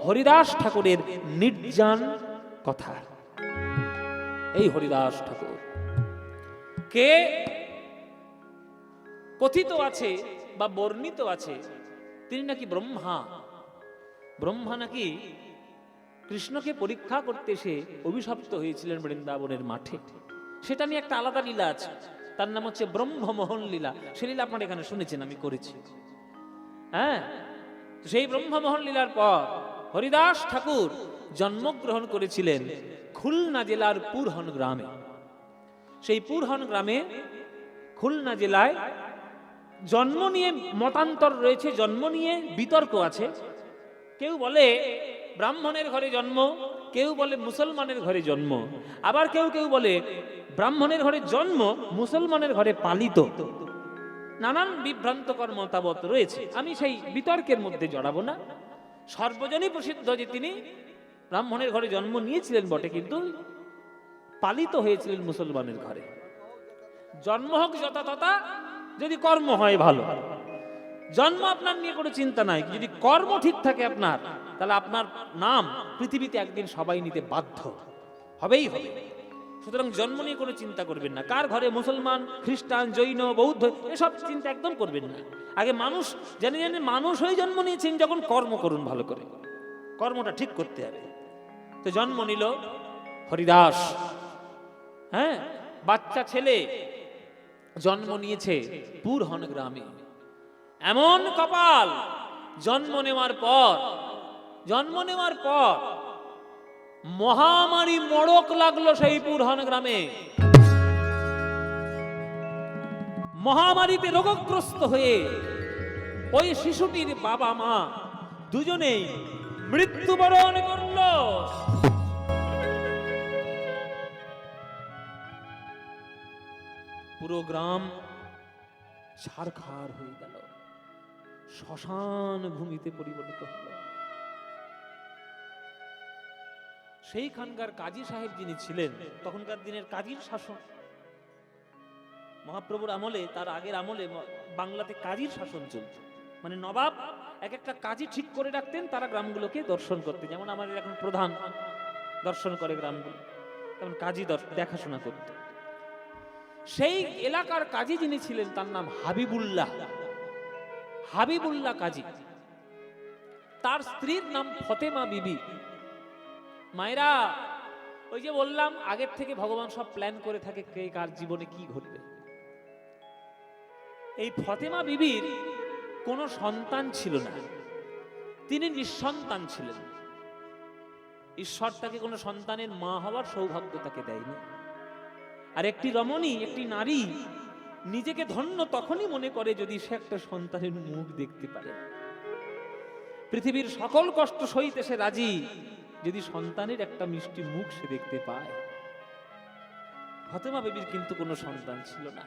হরিদাস ঠাকুরের নির্জান কথা। এই হরিদাস ঠাকুর কে কথিত আছে বা বর্ণিত আছে তিনি নাকি ব্রহ্মা। ব্রহ্মা নাকি কৃষ্ণকে পরীক্ষা করতে এসে অভিশপ্ত হয়েছিলেন বৃন্দাবনের মাঠে। সেটা নিয়ে একটা আলাদা লীলা আছে, তার নাম হচ্ছে ব্রহ্মমোহন লীলা। সে লীলা আপনারা এখানে শুনেছেন, আমি করেছি। হ্যাঁ, সেই ব্রহ্মমোহন লীলার পর হরিদাস ঠাকুর জন্মগ্রহণ করেছিলেন খুলনা জেলার পুরহন গ্রামে। সেই পুরহন গ্রামে খুলনা জেলায় জন্ম নিয়ে মতান্তর রয়েছে, জন্ম নিয়ে বিতর্ক আছে। কেউ বলে ব্রাহ্মণের ঘরে জন্ম, কেউ বলে মুসলমানের ঘরে জন্ম, আবার কেউ কেউ বলে ব্রাহ্মণের ঘরে জন্ম মুসলমানের ঘরে পালিত। নানান বিভ্রান্তকর মতামত রয়েছে, আমি সেই বিতর্কের মধ্যে জড়াবো না। সর্বজনই প্রসিদ্ধ যে তিনি ব্রাহ্মণের ঘরে জন্ম নিয়েছিলেন বটে, কিন্তু পালিত হয়েছিলেন মুসলমানের ঘরে। জন্ম হোক যথা তথা, যদি কর্ম হয় ভালো। জন্ম আপনার নিয়ে কোনো চিন্তা নাই, যদি কর্ম ঠিক থাকে আপনার, তাহলে আপনার নাম পৃথিবীতে একদিন সবাই নিতে বাধ্য হবেই হবে। সুতরাং জন্ম নিয়ে কোনো চিন্তা করবেন না। কার ঘরে মুসলমান, খ্রিস্টান, জৈন, বৌদ্ধ, এসব চিন্তা একদম করবেন না। আগে মানুষ জেনে জেনে মানুষ হয়ে জন্ম নিয়েছেন, যখন কর্ম করুন ভালো করে, কর্মটা ঠিক করতে হবে। তো জন্ম নিল হরিদাস। হ্যাঁ, বাচ্চা ছেলে জন্ম নিয়েছে পুরহন গ্রামে। এমন কপাল, জন্ম নেওয়ার পর মহামারী মড়ক লাগলো সেই পুরহন গ্রামে। মহামারীতে রোগগ্রস্ত হয়ে ওই শিশুটির বাবা মা দুজনেই মৃত্যুবরণ করল। পুরো গ্রাম ছারখার হয়ে গেল, শ্মশান ভূমিতে পরিবর্তিত হল। সেইখানকার কাজী সাহেব যিনি ছিলেন, তখনকার দিনের কাজীর শাসন, মহাপ্রভুর আমলে, তার আগের আমলে বাংলাতে কাজীর শাসন চলত। মানে নবাব এক একটা কাজী ঠিক করে রাখতেন, তারা গ্রামগুলোকে দর্শন করতে। যেমন আমাদের এখন প্রধান দর্শন করে গ্রামগুলো, তেমন কাজী দেখাশোনা করতে। সেই এলাকার কাজী যিনি ছিলেন তার নাম হাবিবুল্লাহ। হাবিবুল্লাহ কাজী। তার স্ত্রীর নাম ফতেমা বিবি। মায়েরা, ওই যে বললাম আগের থেকে ভগবান সব প্ল্যান করে থাকে কে কার জীবনে কি ঘটবে। এই ফতেমা বিবির কোনো সন্তান ছিল না, তিনি নিঃসন্তান ছিলেন। ঈশ্বর তাকে কোনো সন্তানের মা হওয়ার সৌভাগ্য তাকে দেয়নি। আর একটি রমণী, একটি নারী নিজেকে ধন্য তখনই মনে করে যদি সে একটা সন্তানের মুখ দেখতে পারে। পৃথিবীর সকল কষ্ট সইতে সে রাজি, যদি সন্তানের একটা মিষ্টি মুখ সে দেখতে পায়। ফতেমা বিবির কিন্তু কোনো সন্তান ছিল না।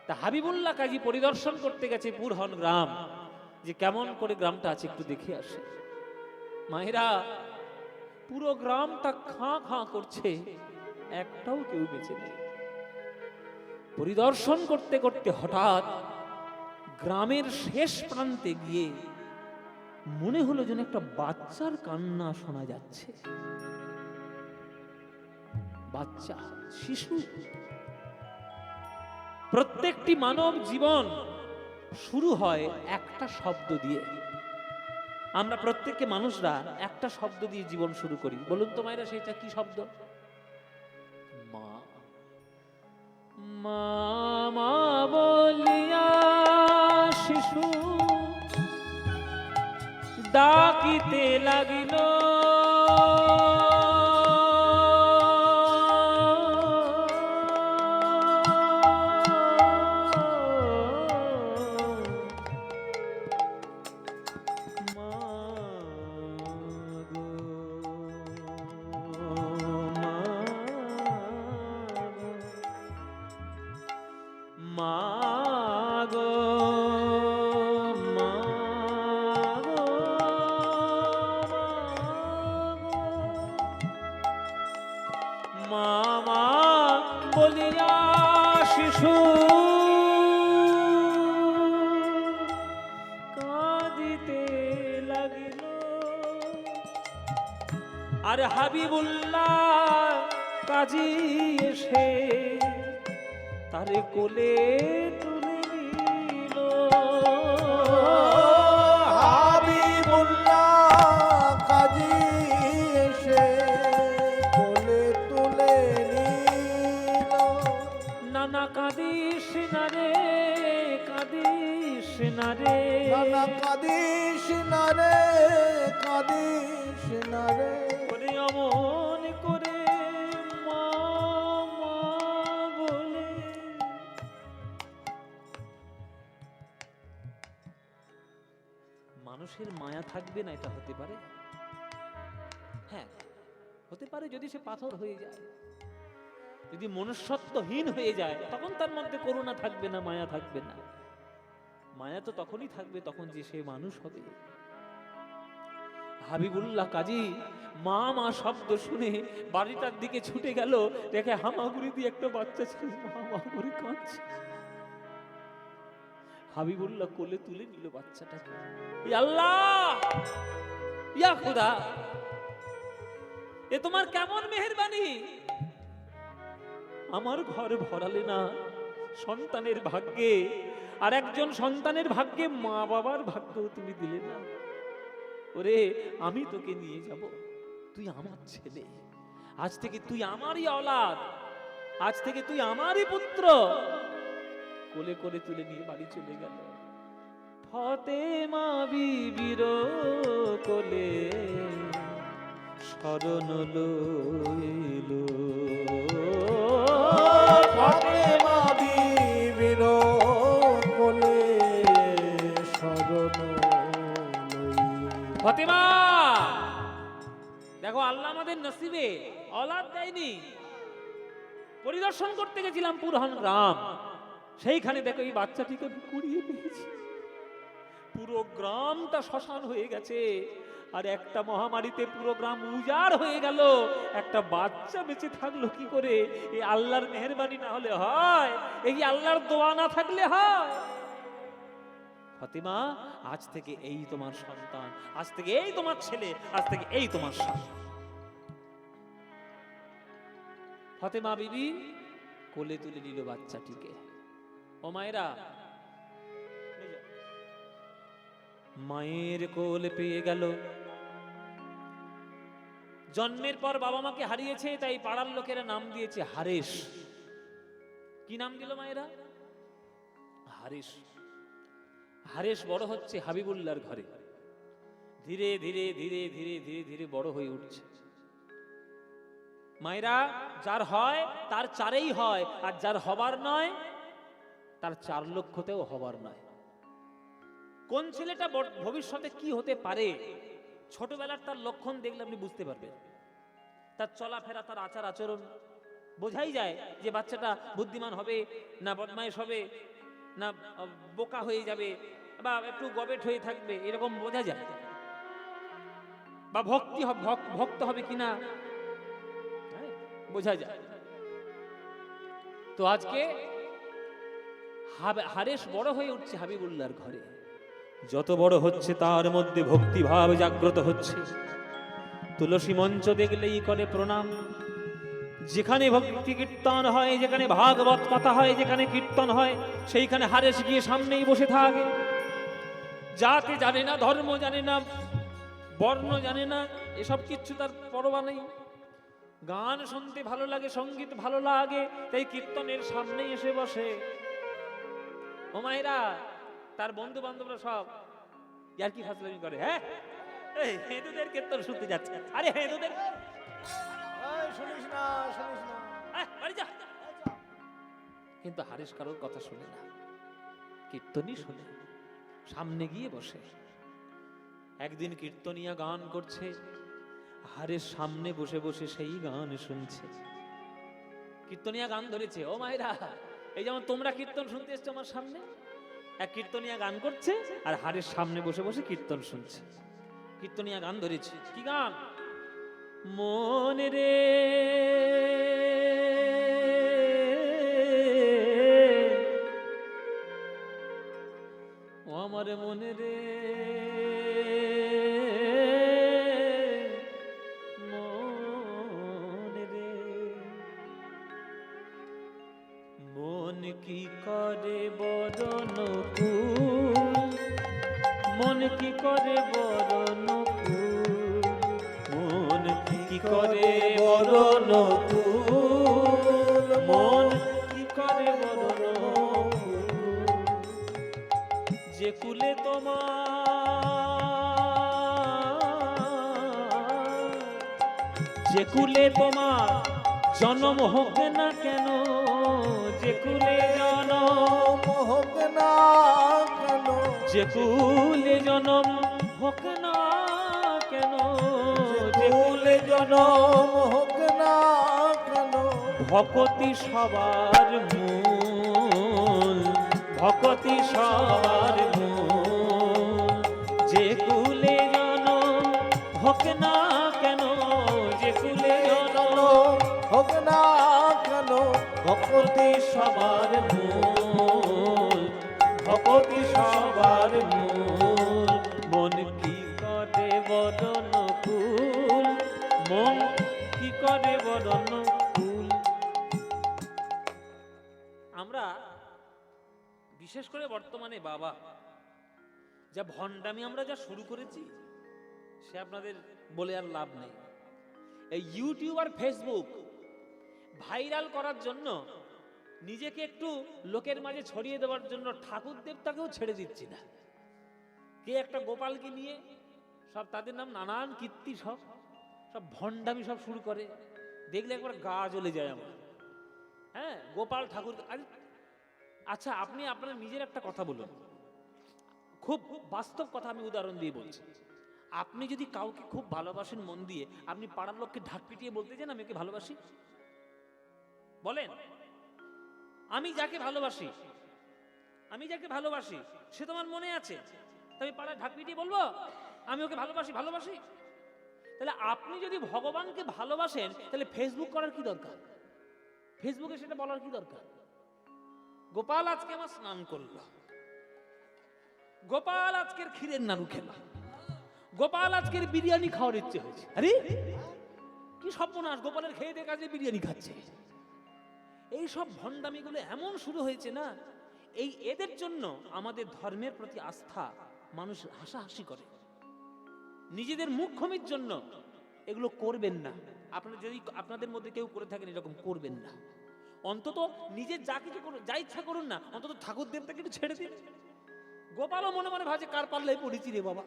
তা হাবিবুল্লাহ কাজী পরিদর্শন করতে গেছে পুরহন গ্রাম, যে কেমন করে গ্রামটা আছে একটু দেখে আসে। মায়েরা, পুরো গ্রামটা খাঁ খাঁ করছে, একটাও কেউ বেঁচে নেই। পরিদর্শন করতে করতে হঠাৎ গ্রামের শেষ প্রান্তে গিয়ে মনে হলো যেন একটা বাচ্চার কান্না শোনা যাচ্ছে। বাচ্চা, শিশু। প্রত্যেকটি মানব জীবন শুরু হয় একটা শব্দ দিয়ে। আমরা প্রত্যেককে মানুষরা একটা শব্দ দিয়ে জীবন শুরু করি। বলুন তো মায়েরা, সেটা কি শব্দ? মা। মা মা বলিয়া শিশু ডাকিতে লাগিল, মামা বলিয়া শিশু কাঁদিতে লাগিল। আর হাবিবুল্লাহ কাজী এসে তারে কোলে তুলে নিল। হাবিবুল্লাহ কাজী এসে কোলে তুলে নিল। নানা কাঁদিস না রে, কাঁদিস না রে, নানা কাঁদিস না রে, কাঁদিস না রে। ওরে অমন করে মা মা বলে। মানুষের মায়া থাকবে না এটা হতে পারে? হ্যাঁ হতে পারে, যদি সে পাথর হয়ে যায়, যদি মনুষ্যত্বহীন হয়ে যায়, তখন তার মধ্যে করুণা থাকবে না, মায়া থাকবে না। মায়া তো তখনই থাকবে তখন যে সে মানুষ হবে। হাবিবুল্লাহ কাজী মা মা শব্দ শুনে বাড়িটার দিকে ছুটে গেল, দেখে হামাগুড়ি দিয়ে একটা বাচ্চা ছিল মা মা করে কাঁদছে। হাবিবুল্লাহ কোলে তুলে নিল বাচ্চাটাকে। ইয়া আল্লাহ, ইয়া খুদা, এ তোমার কেমন মেহেরবানি, আমার ঘর ভরালে না সন্তানের ভাগ্যে, আর একজন সন্তানের ভাগ্যে মা বাবার ভাগ্য তুমি দিলে না। ওরে আমি তোকে নিয়ে যাব, তুই আমার ছেলে, আজ থেকে তুই আমারই औलाद, আজ থেকে তুই আমারই পুত্র। কোলে করে তুলে নিয়ে বাড়ি চলে গেল। ফাতেমা বিবির কোলে শরণ লইলো। ফাতেমা বিবির কোলে শরণ লইল। ফাতেমা, দেখো আল্লাহ আমাদের নসিবে औलाद দেয়নি। পরিদর্শন করতে গেছিলাম পুরহান গ্রাম, সেইখানে দেখো এই বাচ্চাটিকে কুড়িয়ে পেয়েছি। পুরো গ্রামটা শ্মশান হয়ে গেছে, আর একটা মহামারীতে পুরো গ্রাম উজাড় হয়ে গেল, একটা বাচ্চা বেঁচে থাকলো কি করে? এই আল্লাহর মেহেরবানি না হলে হয়? এই আল্লাহর দোয়া না থাকলে হয়? ফাতিমা, আজ থেকে এই তোমার সন্তান, আজ থেকে এই তোমার ছেলে, আজ থেকে এই তোমার স্বামী। ফাতেমা বিবি কোলে তুলে নিল বাচ্চাটিকে। ও মায়েরা, মায়ের কোল পেয়ে গেল। জন্মের পর বাবা মাকে হারিয়েছে, তাই পাড়ার লোকেরা নাম দিয়েছে হারেস। কি নাম দিল মায়েরা? হারেস। হারেস বড় হচ্ছে হাবিবুল্লাহর ঘরে, ধীরে ধীরে ধীরে ধীরে ধীরে ধীরে বড় হয়ে উঠছে। মায়েরা, যার হয় তার চারেই হয়, আর যার হবার নয় তার 4 লক্ষতেও হবার নয়। কোন ছেলেটা ভবিষ্যতে কি হতে পারে, ছোটবেলার তার লক্ষণ দেখলে আপনি বুঝতে পারবেন। তার চলাফেরা, তার আচার আচরণ বোঝাই যায় যে বাচ্চাটা বুদ্ধিমান হবে না বদমাইশ হবে, না বোকা হয়ে যাবে, বা একটু গবেট হয়ে থাকবে, এরকম বোঝা যায়। বা ভক্ত হবে কিনা বোঝা যায়। তো আজকে হারেস বড় হয়ে উঠছে হাবিবুল্লাহর ঘরে। যত বড় হচ্ছে তার মধ্যে ভক্তিভাব জাগ্রত হচ্ছে। তুলসী মঞ্চ দেখলেই করে প্রণাম। যেখানে ভক্তি কীর্তন হয়, যেখানে ভাগবত কথা হয়, যেখানে কীর্তন হয়, সেইখানে হারেস গিয়ে সামনেই বসে থাকে। জাতি জানে না, ধর্ম জানে না, বর্ণ জানে না, এসব কিচ্ছু তার পরোয়া নেই। গান শুনতে ভালো লাগে, সঙ্গীত ভালো লাগে, তাই কীর্তনের সামনে এসে বসে। ও মায়েরা, তার বন্ধু বান্ধবরা সব ইয়ার কি ফাজলামি করে। হ্যাঁ, এই হিন্দুদের কীর্তন শুনতে যাচ্ছে। আরে হিন্দুদের শুনিস না, শুনিস না, বাড়ি যা। কিন্তু হারেস কারোর কথা শুনে না, কীর্তনই শুনে, সামনে গিয়ে বসে। একদিন কীর্তনিয়া গান করছে, হারেস সামনে বসে বসে সেই গান শুনছে। কীর্তনিয়া গান ধরেছে। ও মায়েরা, এই যেমন তোমরা কীর্তন শুনতে এসছো আমার সামনে, এক কীর্তনিয়া গান করছে আর হারেস সামনে বসে বসে কীর্তন শুনছে। কীর্তনিয়া গান ধরেছে। কি গান? মন রে ও আমার মনে রে, মন কি করে বরণ কুল, মন কি করে বরণ কুল, মন কি করে বরণ কুল, মন কি করে বরণ কুল, যে কুলে তোমার, যে কুলে তোমার জন্ম হোক না কেন, যে কুলে জন্ম হোক না কেন, যে কুলে জন্ম হোক না কেন, যে কুলে জনম হোক না কেন, ভকতি সবার মূল, ভকতি সবার মূল, যে কুলে জন্ম হোক না কেন, যে কুলে জন্ম হোক না কেন, ভকতি সবার মূল, ভকতি সবার মূল, মন কি করে বদন কুল, মন কি করে বদন কুল। আমরা বিশেষ করে বর্তমানে বাবা যা ভণ্ডামি আমরা যা শুরু করেছি, সে আপনাদের বলে আর লাভ নেই। এই ইউটিউব আর ফেসবুক ভাইরাল করার জন্য, নিজেকে একটু লোকের মাঝে ছড়িয়ে দেওয়ার জন্য ঠাকুর দেবতাকেও ছেড়ে দিচ্ছি না। কে একটা গোপালকে নিয়ে সব তাদের নাম নানান কীর্তি, সব সব ভণ্ডামি সব শুরু করে, দেখলে একবার গা জ্বলে যায় আমার। হ্যাঁ, গোপাল ঠাকুর। আচ্ছা, আপনি আপনার নিজের একটা কথা বলুন, খুব বাস্তব কথা আমি উদাহরণ দিয়ে বলছি। আপনি যদি কাউকে খুব ভালোবাসেন মন দিয়ে, আপনি পাড়ার লোককে ঢাক পিটিয়ে বলতে চান আমি ওকে ভালোবাসি? বলেন। আমি যাকে ভালোবাসি, আমি যাকে ভালোবাসি সে তোমার মনে আছে, তবে পাড়ায় ঢাক পিটিয়ে বলবো আমি ওকে ভালোবাসি ভালোবাসি? তাহলে আপনি যদি ভগবানকে ভালোবাসেন, তাহলে ফেসবুক করার কি দরকার? ফেসবুকে সেটা বলার কি দরকার? গোপাল আজকে আমার স্নান করলো, গোপাল আজকের ক্ষীরের নাড়ু খেলো, গোপাল আজকের বিরিয়ানি খাওয়ার ইচ্ছে হয়েছে। আরে কি সর্বনাশ, গোপালের খেয়ে দেখে আজকে বিরিয়ানি খাচ্ছে। এই সব ভণ্ডামিগুলো এমন শুরু হয়েছে না, এই এদের জন্য আমাদের ধর্মের প্রতি আস্থা মানুষ হাসাহাসি করে। নিজেদের মুখ্যমির জন্য এগুলো করবেন না। আপনারা যদি আপনাদের মধ্যে কেউ করে থাকেন, এরকম করবেন না। অন্তত নিজের যা কিছু করুন, যা ইচ্ছা করুন না, অন্তত ঠাকুর দেবতাকে একটু ছেড়ে দিন। গোপালও মনে মনে ভাবছে কার পাল্লায় পড়েছি রে বাবা,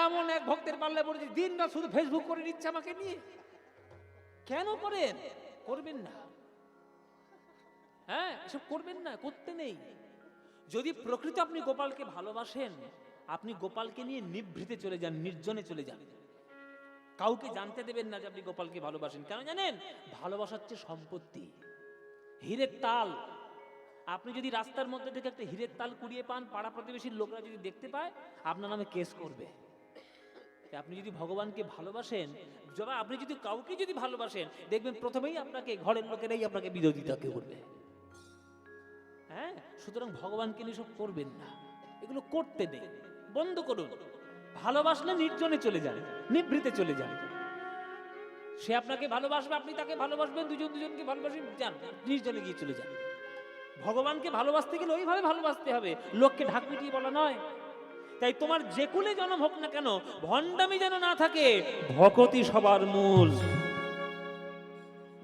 এমন এক ভক্তের পাল্লায় পড়েছি, দিন রাত শুধু ফেসবুক করে নিচ্ছে আমাকে নিয়ে। কেন করেন? করবেন না। হ্যাঁ, এসব করবেন না, করতে নেই। যদি প্রকৃত আপনি গোপালকে ভালোবাসেন, আপনি গোপালকে নিয়ে নিভৃতে চলে যান, নির্জনে চলে যান, কাউকে জানতে দেবেন না যে আপনি গোপালকে ভালোবাসেন। কেন জানেন? ভালোবাসা হচ্ছে সম্পত্তি, হীরের তাল। আপনি যদি রাস্তার মধ্যে থেকে একটা হীরের তাল কুড়িয়ে পান, পাড়া প্রতিবেশীর লোকরা যদি দেখতে পায়, আপনার নামে কেস করবে। আপনি যদি ভগবানকে ভালোবাসেন, আপনি যদি কাউকে যদি ভালোবাসেন, দেখবেন প্রথমেই আপনাকে ঘরের লোকেরাই আপনাকে বিরোধিতা করবে। হ্যাঁ, সুতরাং ভগবানকে নিয়ে সব করবেন না, এগুলো করতে নেই, বন্ধ করুন। ভালোবাসলে নির্জনে চলে যান, নিভৃতে চলে যান। সে আপনাকে ভালোবাসবে, আপনি তাকে ভালোবাসবেন, দুজন দুজনকে ভালোবাসেন, যান নির্জনে গিয়ে চলে যান। ভগবানকে ভালোবাসতে গেলে ওইভাবে ভালোবাসতে হবে, লোককে ঢাক পিটিয়ে বলা নয়। তাই তোমার যে কুলে জন্ম হোক না কেন, ভণ্ডামি যেন না থাকে, ভক্তি সবার মূল।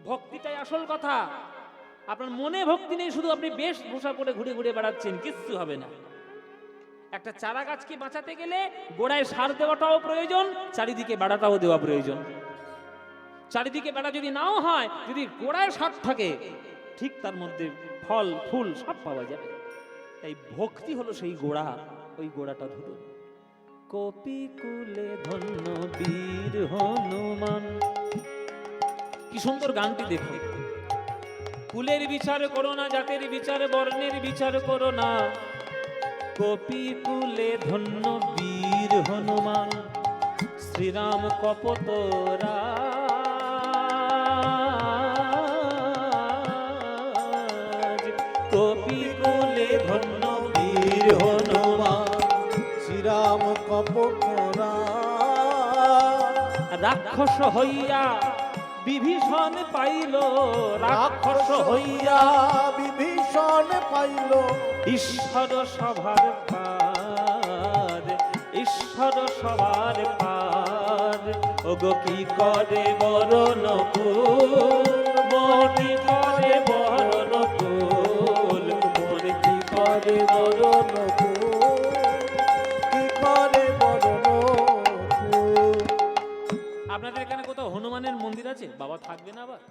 ভক্তিটাই আসল কথা। আপনার মনে ভক্তি নেই, শুধু আপনি বেশভূষা পরে ঘুরে ঘুরে বেড়াচ্ছেন, কিচ্ছু হবে না। একটা চারা গাছকে বাঁচাতে গেলে গোড়ায় সার দেওয়াটাও প্রয়োজন, চারিদিকে বেড়াটাও দেওয়া প্রয়োজন। চারিদিকে বেড়া যদি নাও হয়, যদি গোড়ায় সার থাকে, ঠিক তার মধ্যে ফল ফুল সব পাওয়া যাবে। তাই ভক্তি হলো সেই গোড়া, ওই গোড়াটা ধরুন। কপি কুলে ধন্য বীর হনুমান। কি সুন্দর গানটি দেখো। কুলের বিচার করো না, জাতের বিচার, বর্ণের বিচার করো না, কপি কুলে ধন্য বীর হনুমান। শ্রীরাম কপতরা কপি কুলে ধন্য বীর হনুমান। শ্রীরাম কপতরা রাক্ষস হইয়া বিভীষণ পাইল রাক্ষস রাক্ষস হইয়া বিভীষণ পাইল ঈশ্বর সভার পার, ঈশ্বর সভার পার। ওগো কি করে বরণ কুল, মনি করে বরণ কুল, মনি কি করে বরণ কুল। কি করে বরণ কুল। আপনাদের এখানে কোথাও হনুমানের মন্দির আছে? বাবা থাকবে না আবার?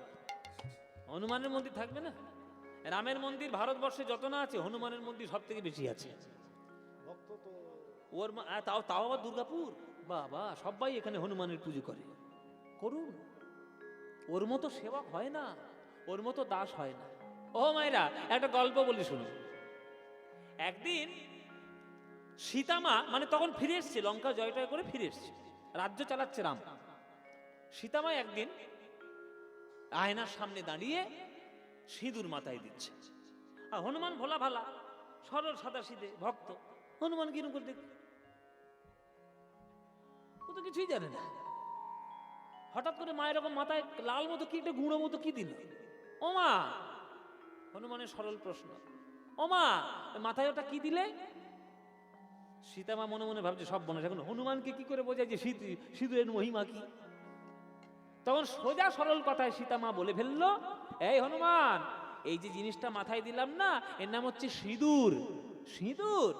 হনুমানের মন্দির থাকবে না? রামের মন্দির ভারতবর্ষে যত না আছে, হনুমানের মন্দির সব থেকে বেশি আছে। ওর তাও তাও আবার দুর্গাপুর, বাবা সবাই এখানে হনুমানের পুজো করে। করুন, ওর মতো সেবক হয় না, ওর মতো দাস হয় না। ও মায়েরা, একটা গল্প বলি শুনুন। একদিন সীতামা, মানে তখন ফিরে এসছে, লঙ্কা জয় টয় করে ফিরে এসছে, রাজ্য চালাচ্ছে রাম। সীতামা একদিন আয়নার সামনে দাঁড়িয়ে সিঁদুর মাথায় দিচ্ছে। আর হনুমান ভোলা ভালা, সরল সাদা সিধে ভক্ত, হনুমান কিরকম করে দেখবে, ও তো কিছুই জানে না। হঠাৎ করে মায়ের এরকম মাথায় লাল মতো কি একটা গুঁড়ো মতো কি দিল? ও মা, হনুমানের সরল প্রশ্ন, ও মা মাথায় ওটা কি দিলে? সীতামা মনে মনে ভাবছে সব বনে, এখন হনুমানকে কি করে বোঝায় যে সিঁদুরের মহিমা কি? তখন সোজা সরল কথায় সীতামা বলে ফেললো, এই হনুমান, এই যে জিনিসটা মাথায় দিলাম না, এর নাম হচ্ছে সিঁদুর। সিঁদুর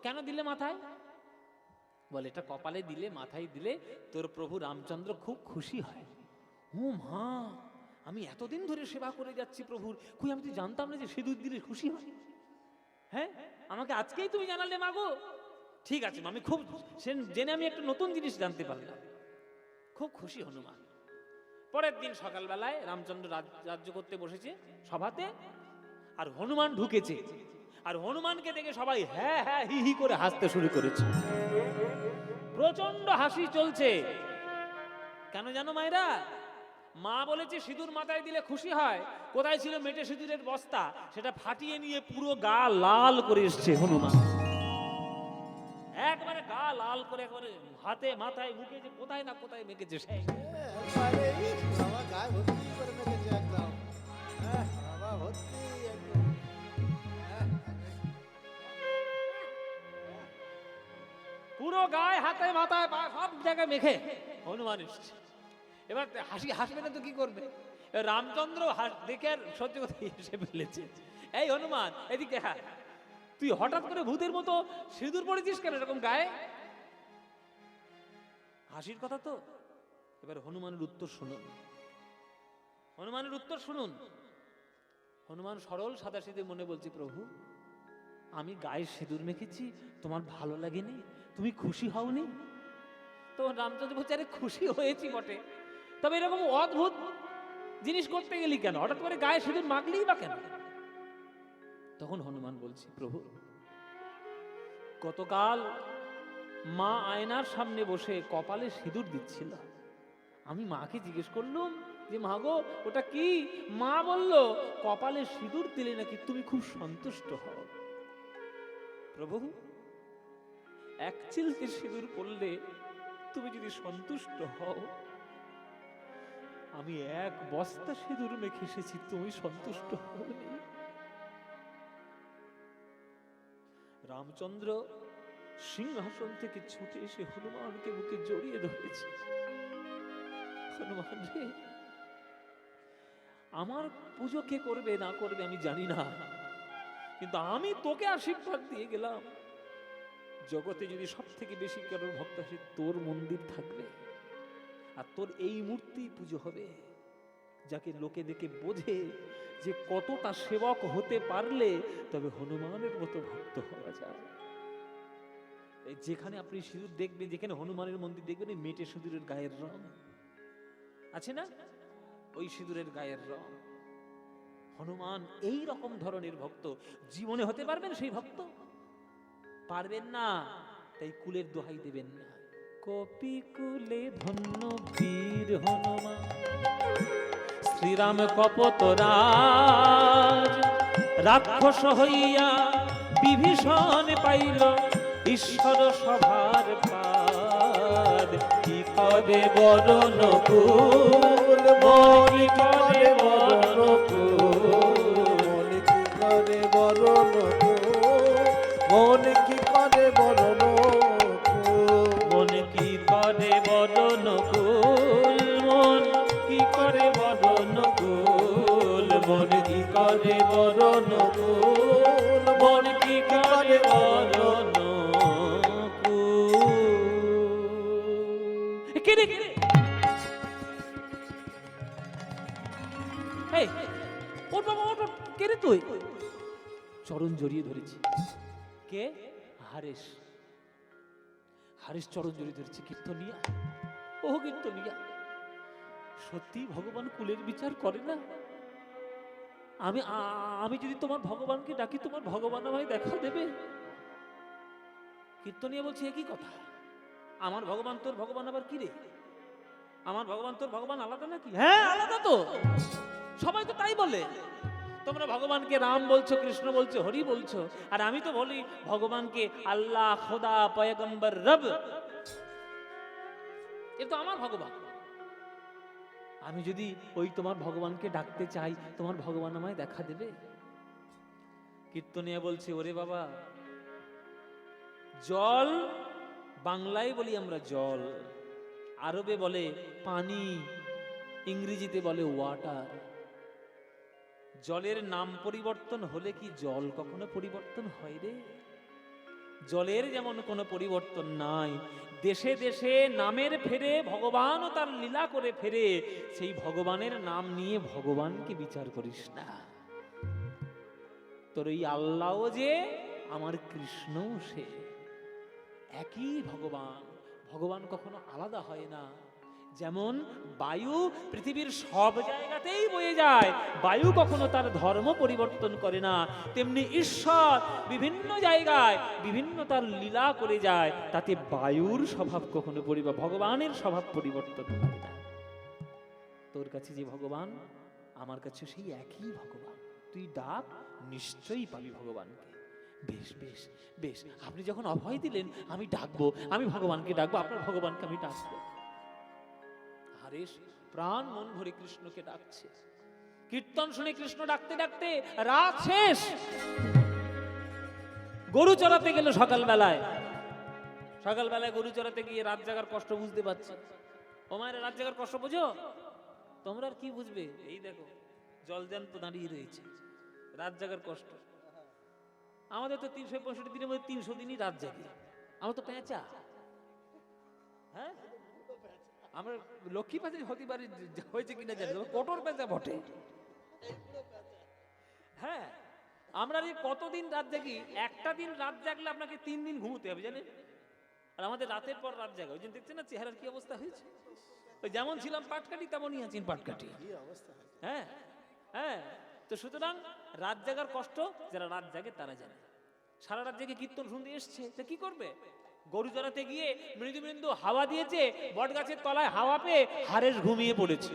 কেন দিলে মাথায়? বলে এটা কপালে দিলে, মাথায় দিলে তোর প্রভু রামচন্দ্র খুব খুশি হয়। হুম, হ্যাঁ, আমি এতদিন ধরে সেবা করে যাচ্ছি প্রভুর, কই আমি তো জানতাম না যে সিঁদুর দিলে খুশি হয়। হ্যাঁ, আমাকে আজকেই তুমি জানালে মাগো। ঠিক আছে, আমি খুব জেনে আমি একটা নতুন জিনিস জানতে পারলাম। খুব খুশি হনুমান। পরের দিন সকালবেলায় রামচন্দ্র রাজ্য করতে বসেছে সভাতে, আর হনুমান ঢুকেছে। আর হনুমানকে দেখে সবাই হ্যাঁ হ্যাঁ হি হি করে হাসতে শুরু করেছে। প্রচন্ড হাসি চলছে। কেন জানো মায়েরা? মা বলেছে সিঁদুর মাথায় দিলে খুশি হয়। কোথায় ছিল মেটে সিঁদুরের বস্তা, সেটা ফাটিয়ে নিয়ে পুরো গা লাল করে এসছে হনুমান। একবারে গা লাল করে, একবারে হাতে মাথায় মুখে যে কোথায় না কোথায় মেখেছে। একবারে বাবা গায়ে ভর্তি করে রেখেছে একদম। বাবা ভর্তি একদম। পুরো গায়ে হাতে মাথায় পা সব জায়গায় মেখে হনুমান এসছে। এবার হাসবে না তো কি করবে? রামচন্দ্র দেখে আর সহ্য করতে এসে ফেলেছে। এই হনুমান, এদিকে হ্যাঁ, তুই হঠাৎ করে ভূতের মতো সিঁদুর পড়েছিস কেন এরকম গায়ে? হাসির কথা তো। এবার হনুমানের উত্তর শুনুন, হনুমানের উত্তর শুনুন। হনুমান সরল সাদাসিধে মনে বলছে, প্রভু আমি গায়ে সিঁদুর মেখেছি, তোমার ভালো লাগেনি? তুমি খুশি হওনি? তো রামচন্দ্র বলছে, আরে খুশি হয়েছি বটে, তবে এরকম অদ্ভুত জিনিস করতে গেলি কেন? হঠাৎ করে গায়ে সিঁদুর মাখলেই বা কেন? তখন হনুমান বলছে, প্রভু গতকাল মা আয়নার সামনে বসে কপালে সিঁদুর দিচ্ছিল। আমি মাকে জিজ্ঞেস করলুম যে মা গো ওটা কি? মা বলল কপালে সিঁদুর দিলে নাকি তুমি খুব সন্তুষ্ট হও। প্রভু এক চিলতে সিঁদুর পড়লে তুমি যদি সন্তুষ্ট হও, আমি এক বস্তা সিঁদুর মেখে এসেছি, তুমি সন্তুষ্ট হওনি। রামচন্দ্র সিংহাসন থেকে ছুটে এসে হনুমানকে বুকে জড়িয়ে ধরেছে। হনুমান রে, আমার পুজো কে করবে না করবে আমি জানি না, কিন্তু আমি তোকে আশীর্বাদ দিয়ে গেলাম, জগতে যদি সব থেকে বেশি কারোর ভক্ত আসে তোর মন্দির থাকবে, আর তোর এই মূর্তি পুজো হবে, যাকে লোকে দেখে বোঝে যে কতটা সেবক হতে পারলে তবে হনুমানের মতো ভক্ত হওয়া যায়। যেখানে আপনি সিঁদুর দেখবেন, যেখানে হনুমানের মন্দির দেখবেন, এই মেটে সিঁদুরের গায়ের রং আছে না, ওই সিঁদুরের গায়ের রং। হনুমান এই রকম ধরনের ভক্ত। জীবনে হতে পারবেন সেই ভক্ত? পারবেন না, তাই কুলের দোহাই দেবেন না। কপি কুলে ধন্য বীর হনুমান, শ্রীরাম কপতরাজ, রাক্ষস হইয়া বিভীষণ পাইল ঈশ্বর সভার পাদ। কি করে বরণ কুল, মন কি করে বরণ মন কি করে বরণ মন কি করে বরণ মন কি করে বদন কুল, মন কি করে বদন কুল, মন কি করে বদন কুল, মন কি করে বদন কুল। কে রে, কে রে? এই, ওঠ বাবা, ওঠ, ওঠ। কে রে তুই? চরণ জড়িয়ে ধরেছি। কে? হারেশ। হারেশ চরণ জড়িয়ে ধরেছে। কীর্তনিয়া, ও কীর্তনিয়া, সত্যি ভগবান কুলের বিচার করে না? আমি যদি তোমার ভগবানকে ডাকি, তোমার ভগবান আমায় দেখা দেবে? কীর্তনিয়া বলছে, একই কথা, আমার ভগবান তোর ভগবান আবার কি রে? আমার ভগবান তোর ভগবান আলাদা নাকি? হ্যাঁ আলাদা তো, সবাই তো তাই বলে। তোমরা ভগবানকে রাম বলছো, কৃষ্ণ বলছো, হরি বলছো, আর আমি তো বলি ভগবানকে আল্লাহ, খোদা, পয়গম্বর, রব। এ তো আমার ভগবান। আমি যদি ওই তোমার ভগবানকে ডাকতে চাই, তোমার ভগবান আমায় দেখা দেবে? কীর্তনিয়া বলছে, ওরে বাবা, জল বাংলায় বলি আমরা জল, আরবে বলে পানি, ইংরেজিতে বলে ওয়াটার। জলের নাম পরিবর্তন হলে কি জল কখনো পরিবর্তন হয় রে? জলের যেমন কোনো পরিবর্তন নাই, দেশে দেশে নামের ফেরে ভগবানও তার লীলা করে ফেরে। সেই ভগবানের নাম নিয়ে ভগবানকে বিচার করিস না। তোর এই আল্লাহও যে, আমার কৃষ্ণও সে, একই ভগবান। ভগবান কখনো আলাদা হয় না। যেমন বায়ু পৃথিবীর সব জায়গাতেই বয়ে যায়, বায়ু কখনো তার ধর্ম পরিবর্তন করে না, তেমনি ঈশ্বর বিভিন্ন জায়গায় বিভিন্ন তার লীলা করে যায়, তাতে বায়ুর স্বভাব কখনো ভগবানের স্বভাব পরিবর্তন হয় না। তোর কাছে যে ভগবান, আমার কাছে সেই একই ভগবান। তুই ডাক, নিশ্চয়ই পাবি ভগবানকে। বেশ বেশ বেশ, আপনি যখন অভয় দিলেন, আমি ডাকবো, আমি ভগবানকে ডাকবো, আপনার ভগবানকে আমি ডাকবো। হারেশ প্রাণ মন ভরে কৃষ্ণকে ডাকছে। কীর্তন শুনে কৃষ্ণ ডাকতে ডাকতে রাত শেষ। গরু চড়াতে গেল সকালবেলায়। সকালবেলায় গরু চড়াতে গিয়ে রাত জাগার কষ্ট বুঝতে পারছে। ও মায়ের, রাত জাগার কষ্ট বুঝো? তোমরা আর কি বুঝবে? এই দেখো জল জ্যান্ত দাঁড়িয়ে রয়েছে, রাত জাগার কষ্ট। আমাদের তো 365 দিনের মধ্যে 300 দিনই রাত জাগে। আমরা তো পেঁচা। হ্যাঁ, আমরা লক্ষ্মী পাঁচে হতে পারি, হয়েছে কিনা জানি, কোটর পেঁচা বটে। হ্যাঁ, আমরা কতদিন রাত জাগি? একটা দিন রাত জাগলে আপনাকে 3 দিন ঘুমোতে হবে, জানেন? আর আমাদের রাতের পর রাত জাগা, ওই জন্য দেখছেন না চেহারার কি অবস্থা হয়েছে। ওই যেমন ছিলাম পাটকাঠি, তেমনই আছেন পাটকাঠি। হ্যাঁ হ্যাঁ, তো সুতরাং রাত জাগার কষ্ট যারা রাত জাগে তারা জানে। সারা রাত জেগে কীর্তন শুনতে এসছে, তা কি করবে? গরু চড়াতে গিয়ে মৃদু মৃদু হাওয়া দিয়েছে, বট গাছের তলায় হাওয়া পেয়ে হারেশ ঘুমিয়ে পড়েছে।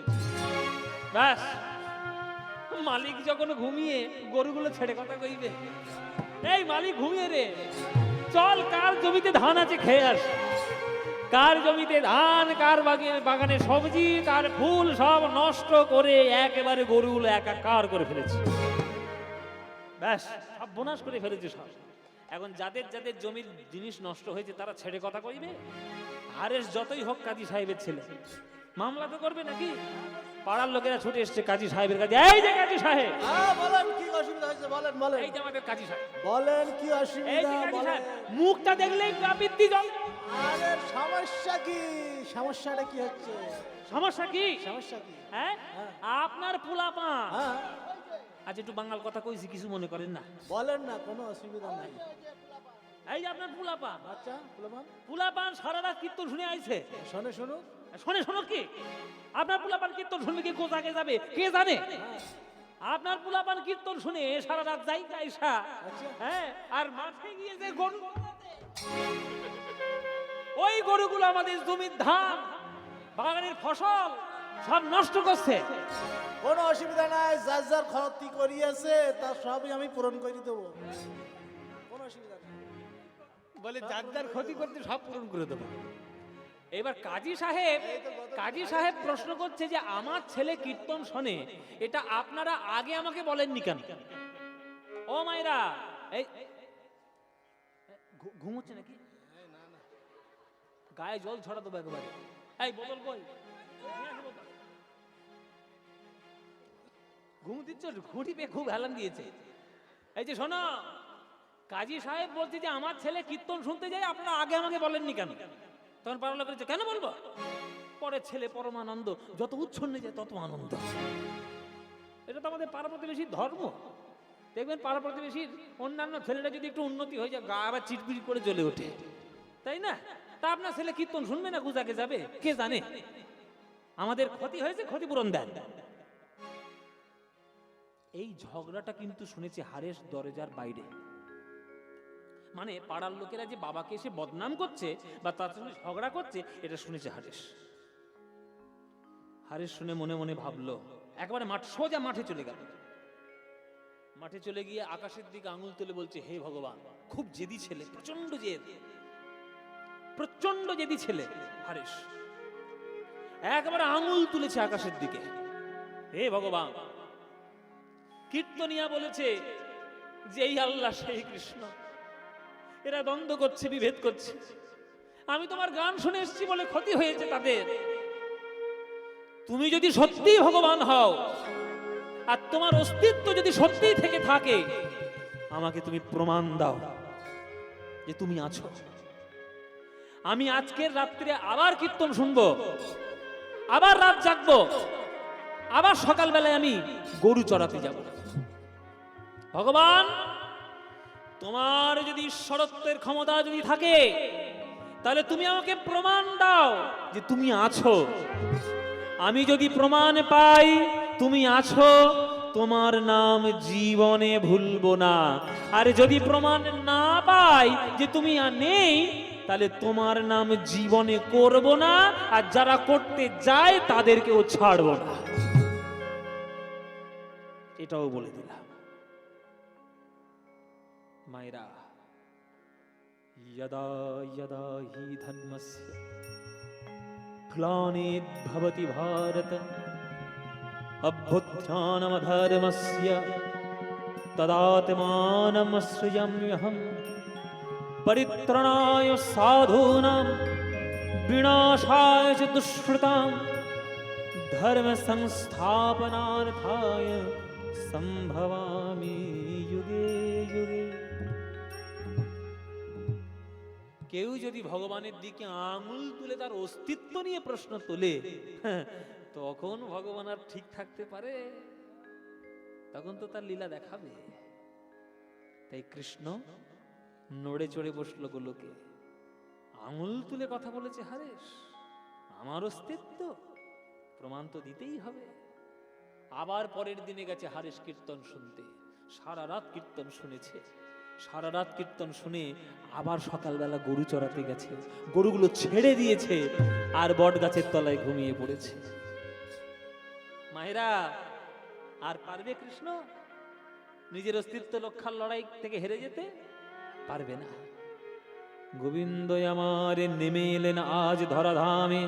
ব্যাস, মালিক যখন ঘুমিয়ে, গরুগুলো ছেড়ে কথা কইবে, এই মালিক ঘুমিয়ে রে, চল কার জমিতে ধান আছে খেয়ে আস। কার জমিতে ধান, কার বাগানে সবজি, কার ফুল সব নষ্ট করে একেবারে গরুগুলো একাকার করে ফেলেছে। ব্যাস, সব বোনাস করে ফেলেছে সব। এখন যাদের যাদের জমির জিনিস নষ্ট হয়েছে তারা ছেড়ে কথা কইবে? হারেশ যতই হোক কাজী সাহেবের ছেলে, মামলা তো করবে নাকি? পাড়ার লোকেরা ছুটে এসছে কাজী সাহেবের কাছে। এই যে কাজী সাহেব, বলেন কি অসুবিধা হয়েছে, বলেন বলেন। এই যে আমাদের কাজী সাহেব, বলেন কি এই অসুবিধা যে কাজী বলেন। সাহেব, মুখটা দেখলেই বৃদ্ধি জল। আরে সমস্যা কি? সমস্যাটা কি হচ্ছে? সমস্যা কি? সমস্যা কি? হ্যাঁ, আপনার পোলাপা। হ্যাঁ, আজ একটু বাঙাল কথা কইছি, কিছু মনে করেন না। বলেন না, কোনো অসুবিধা নাই। এই যে আপনার পোলাপা, আচ্ছা ফুলমান, পোলাপান সারা রাত কীর্তন শুনে আইছে। শোনে শুনুক। শোনে শোনো কি, আপনার পোলাপান কীর্তন শুনবে কি কোথাকে যাবে কে জানে? আপনার পোলাপান কীর্তন শুনে সারা রাত যাই আইসা, হ্যাঁ, আর মাঠে গিয়ে যে গরু, ওই গরুগুলো আমাদের জমির ধান, বাগানের ফসল সব নষ্ট করছে। কোনো অসুবিধা নাই, যার যার ক্ষতি করিয়েছে তার সবই আমি পূরণ করে দেবো, কোনো অসুবিধা নেই। বলে যার যার ক্ষতি করতে সব পূরণ করে দেবো। এবার কাজী সাহেব প্রশ্ন করছে যে আমার ছেলে কীর্তন শোনে, এটা আপনারা আগে আমাকে বলেননি কেন? ও মায়েরা, এই ঘুমোচ্ছে নাকি? গায়ে জল ছড়া দেবো একবারে। এই বোতল কই? ঘুম দিচ্ছ? ঘুঁটি পেয়ে খুব হেলান দিয়েছে। এই যে শোনো, কাজী সাহেব বলছে যে আমার ছেলে কীর্তন শুনতে যায়, আপনারা আগে আমাকে বলেননি কেন? তখন পাড়া লোক বলেছে কেন বলবো, পরে ছেলে পরমানন্দ, যত উচ্ছন্নে যায় তত আনন্দ। এটা তো আমাদের পাড়া প্রতিবেশীর ধর্ম। দেখবেন পাড়া প্রতিবেশীর অন্যান্য ছেলেরা যদি একটু উন্নতি হয়ে যায়, গা আবার চিটপিট করে জ্বলে ওঠে, তাই না? তা আপনার ছেলে কীর্তন শুনবে না গুজাকে যাবে, কে জানে? আমাদের ক্ষতি হয়েছে, ক্ষতিপূরণ দেন। এই ঝগড়াটা কিন্তু শুনেছি হারেস দরজার বাইরে। মানে পাড়ার লোকেরা যে বাবাকে এসে বদনাম করছে বা তার সঙ্গে ঝগড়া করছে, এটা শুনেছে হারেস। হারেস শুনে মনে মনে ভাবলো, একবারে সোজা মাঠে চলে গেল। মাঠে চলে গিয়ে আকাশের দিকে আঙুল তুলে বলছে, হে ভগবান, খুব জেদি ছেলে, প্রচন্ড জেদি ছেলে হারেস। একবারে আঙুল তুলেছে আকাশের দিকে, হে ভগবান, কীর্তনিয়া বলেছে যে এই আল্লাহ সেই কৃষ্ণ, এরা দ্বন্দ্ব করছে, বিভেদ করছে, আমি তোমার গান শুনে এসেছি বলে ক্ষতি হয়েছে তাদের। তুমি যদি সত্যিই ভগবান হও আর তোমার অস্তিত্ব যদি সত্যিই থেকে থাকে, আমাকে তুমি প্রমাণ দাও যে তুমি আছো। আমি আজকের রাত্রে আবার কীর্তন শুনবো, আবার রাত জাগবো, আবার সকালবেলায় আমি গরু চড়াতে যাব। ভগবান, তোমার যদি ঈশ্বরত্বের ক্ষমতা যদি থাকে, তাহলে তুমি আমাকে প্রমাণ দাও যে তুমি আছো। আমি যদি প্রমাণ পাই তুমি আছো, তোমার নাম জীবনে ভুলবো না। আর যদি প্রমাণ না পাই যে তুমি নেই, তাহলে তোমার নাম জীবনে করব না, আর যারা করতে যায় তাদেরকেও ছাড়বো না। এটাও বলে দিলাম। মায়েরা, यदा यदा हि धर्मस्य ग्लानिर्भवति भारत अभ्युत्थानमधर्मस्य तदात्मानं सृजाम्यहम् परित्राणाय साधूनां विनाशाय च दुष्कृतां धर्म संस्थापनार्थाय संभवामि युगे युगे। কেউ যদি ভগবানের দিকে আঙুল তুলে তার অস্তিত্ব নিয়ে প্রশ্ন তোলে, তখন ভগবান আর ঠিক থাকতে পারে? তখন তো তার লীলা দেখাবে। তাই কৃষ্ণ নড়ে চড়ে বসলো গোলকে, আঙুল তুলে কথা বলেছে হারেস, আমার অস্তিত্ব প্রমাণ তো দিতেই হবে। আবার পরের দিনে গেছে হারেস কীর্তন শুনতে, সারা রাত কীর্তন শুনেছে। সারা রাত কীর্তন শুনে আবার সকালবেলা গরু চড়াতে গেছে, গরুগুলো ছেড়ে দিয়েছে আর বট গাছের তলায় ঘুমিয়ে পড়েছে। মায়েরা, আর পারবে কৃষ্ণ নিজের অস্তিত্ব রক্ষার লড়াই থেকে হেরে যেতে? পারবে না। গোবিন্দ আমার নেমে এলেন আজ ধরাধামে,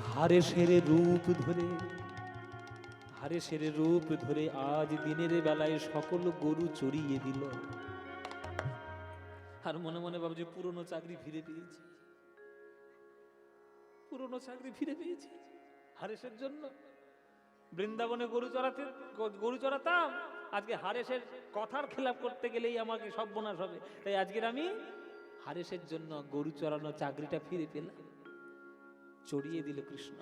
হারেসের রূপ ধরে, হারেসের রূপ ধরে আজ দিনের বেলায় সকল গরু চড়িয়ে দিল। আর মনে মনে ভাবছে পুরনো চাকরি ফিরে পেয়েছি, পুরনো চাকরি ফিরে পেয়েছি হারেসের জন্য। বৃন্দাবনে গরু চড়াতাম, আজকে হারেসের কথার খেলাপ করতে গেলেই আমাকে সর্বনাশ হবে। তাই আজকের আমি হারেসের জন্য গরু চড়ানো চাকরিটা ফিরে পেলাম। চড়িয়ে দিল কৃষ্ণ,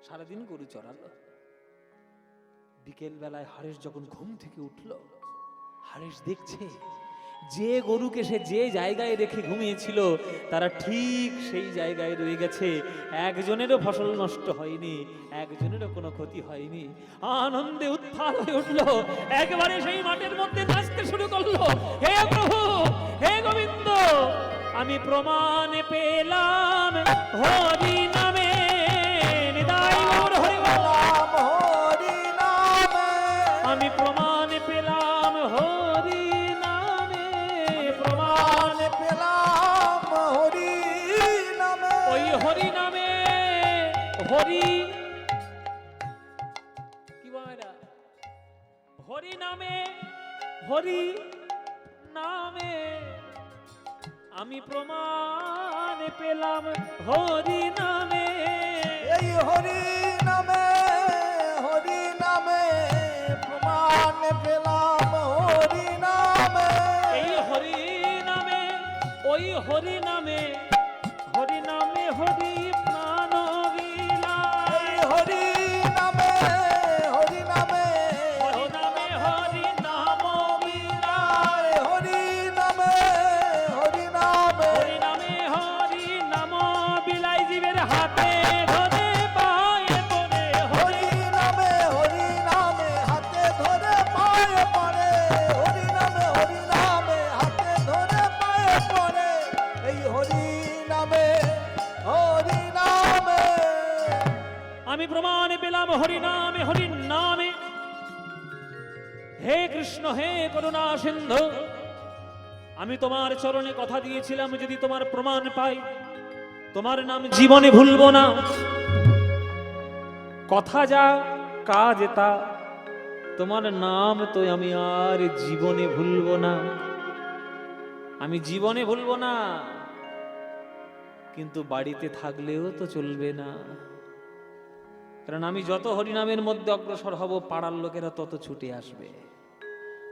সারাদিন গরু চড়ালো। বিকেল বেলায় হারেস যখন ঘুম থেকে উঠল, হারেস দেখছে যে গরুকে সে যে জায়গায় রেখে ঘুমিয়েছিল তারা ঠিক সেই জায়গায় রয়ে গেছে। একজনেরও ফসল নষ্ট হয়নি, একজনেরও কোনো ক্ষতি হয়নি। আনন্দে উত্থাল হয়ে উঠল, একবারে সেই মাঠের মধ্যে নাচতে শুরু করলো। হে প্রভু, হে গোবিন্দ, আমি প্রমাণ পেলাম হরি নামে, নিতাই গৌর হরি নাম হরি নামে, আমি প্রমাণ পেলাম হরি নামে, প্রমাণ পেলাম হরি নামে। হরি কি বলে হরি নামে, হরি নামে আমি প্রমাণ পেলাম, হরি নামে। এই হরি নামে প্রমাণ পেলাম, হরি নামে। এই হরি নামে, ওই হরি নামে, হরি নামে হরি প্রাণ বিলায়। এই হরি নামে হরি নামে হরি নামে হরি নাম বিলায়। হরি নামে হরি নামে হরি নামে হরি নাম বিলায়, জীবের হাতে ধরে পায়ে পড়ে। হরি নামে হাতে ধরে পায়ে পড়ে, হরি নামে হাতে ধরে পায়ে পড়ে। এই হরি নামে আমি প্রমাণ পেলাম হরি নামে, হরি নামে। হে কৃষ্ণ, হে করুণা সিন্ধু, আমি তোমার চরণে কথা দিয়েছিলাম যদি তোমার প্রমাণ পাই তোমার নাম জীবনে ভুলবো না। কথা যা কাজ তা, তোমার নাম তো আমি আর জীবনে ভুলবো না। আমি জীবনে ভুলবো না, কিন্তু বাড়িতে থাকলেও তো চলবে না। কারণ আমি যত হরিনামের মধ্যে অগ্রসর হব, পাড়ার লোকেরা তত ছুটে আসবে,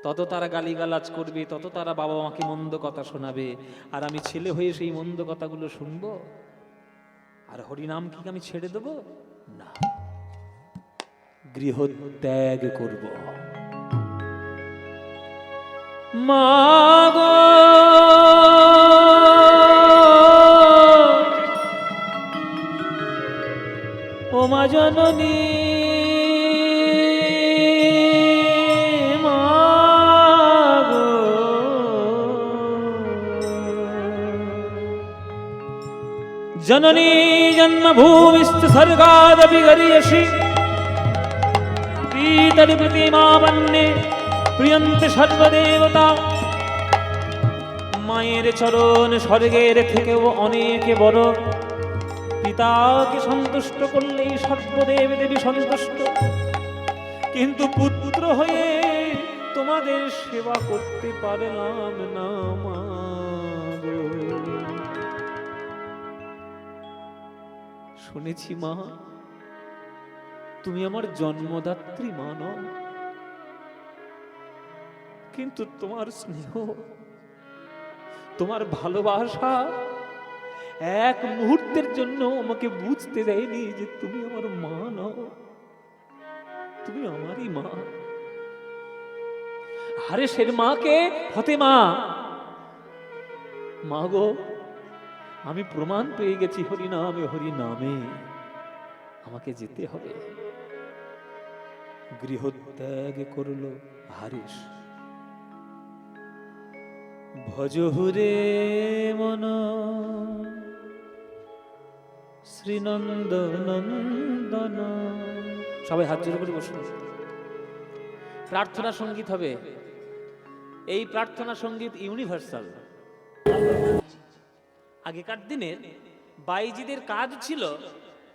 তত তারা গালিগালাজ করবে, তত তারা বাবা মাকে মন্দ কথা শোনাবে। আর আমি ছেলে হয়ে সেই মন্দ কথাগুলো শুনবো? আর হরিনাম কি আমি ছেড়ে দেব? না, গৃহ ত্যাগ করব। মাগো ও মা জননী, মাগো জননী জন্মভূমিশ্চ স্বর্গাদপি গরীয়সি, পিতর প্রতিমাবন্যে প্রিয়ন্তে সর্বদেবতা। মায়ের চরণ স্বর্গের থেকেও অনেক বড়। পিতাকে সন্তুষ্ট করলেই সর্বদেব দেবী সন্তুষ্ট, কিন্তু পুত্র হয়ে তোমাদের সেবা করতে পারলাম না মা গো। শুনেছি মা, তুমি আমার জন্মদাত্রী মা নও, কিন্তু তোমার স্নেহ, তোমার ভালোবাসা এক মুহূর্তের জন্য আমাকে বুঝতে দেয়নি যে তুমি আমার মা নও, তুমি আমারই মা। হারেসের মাকে ফতেমা, মা গো আমি প্রমাণ পেয়ে গেছি হরিনামে, হরিনামে আমাকে যেতে হবে। গৃহত্যাগ করলো হারেস। ভজহুরে মন শ্রীনন্দ নন্দন। সবাই হাত জোড় করে বসুন। প্রার্থনা সঙ্গীত হবে। এই প্রার্থনা সঙ্গীত ইউনিভার্সাল। আগেকার দিনের বাইজিদের কাজ ছিল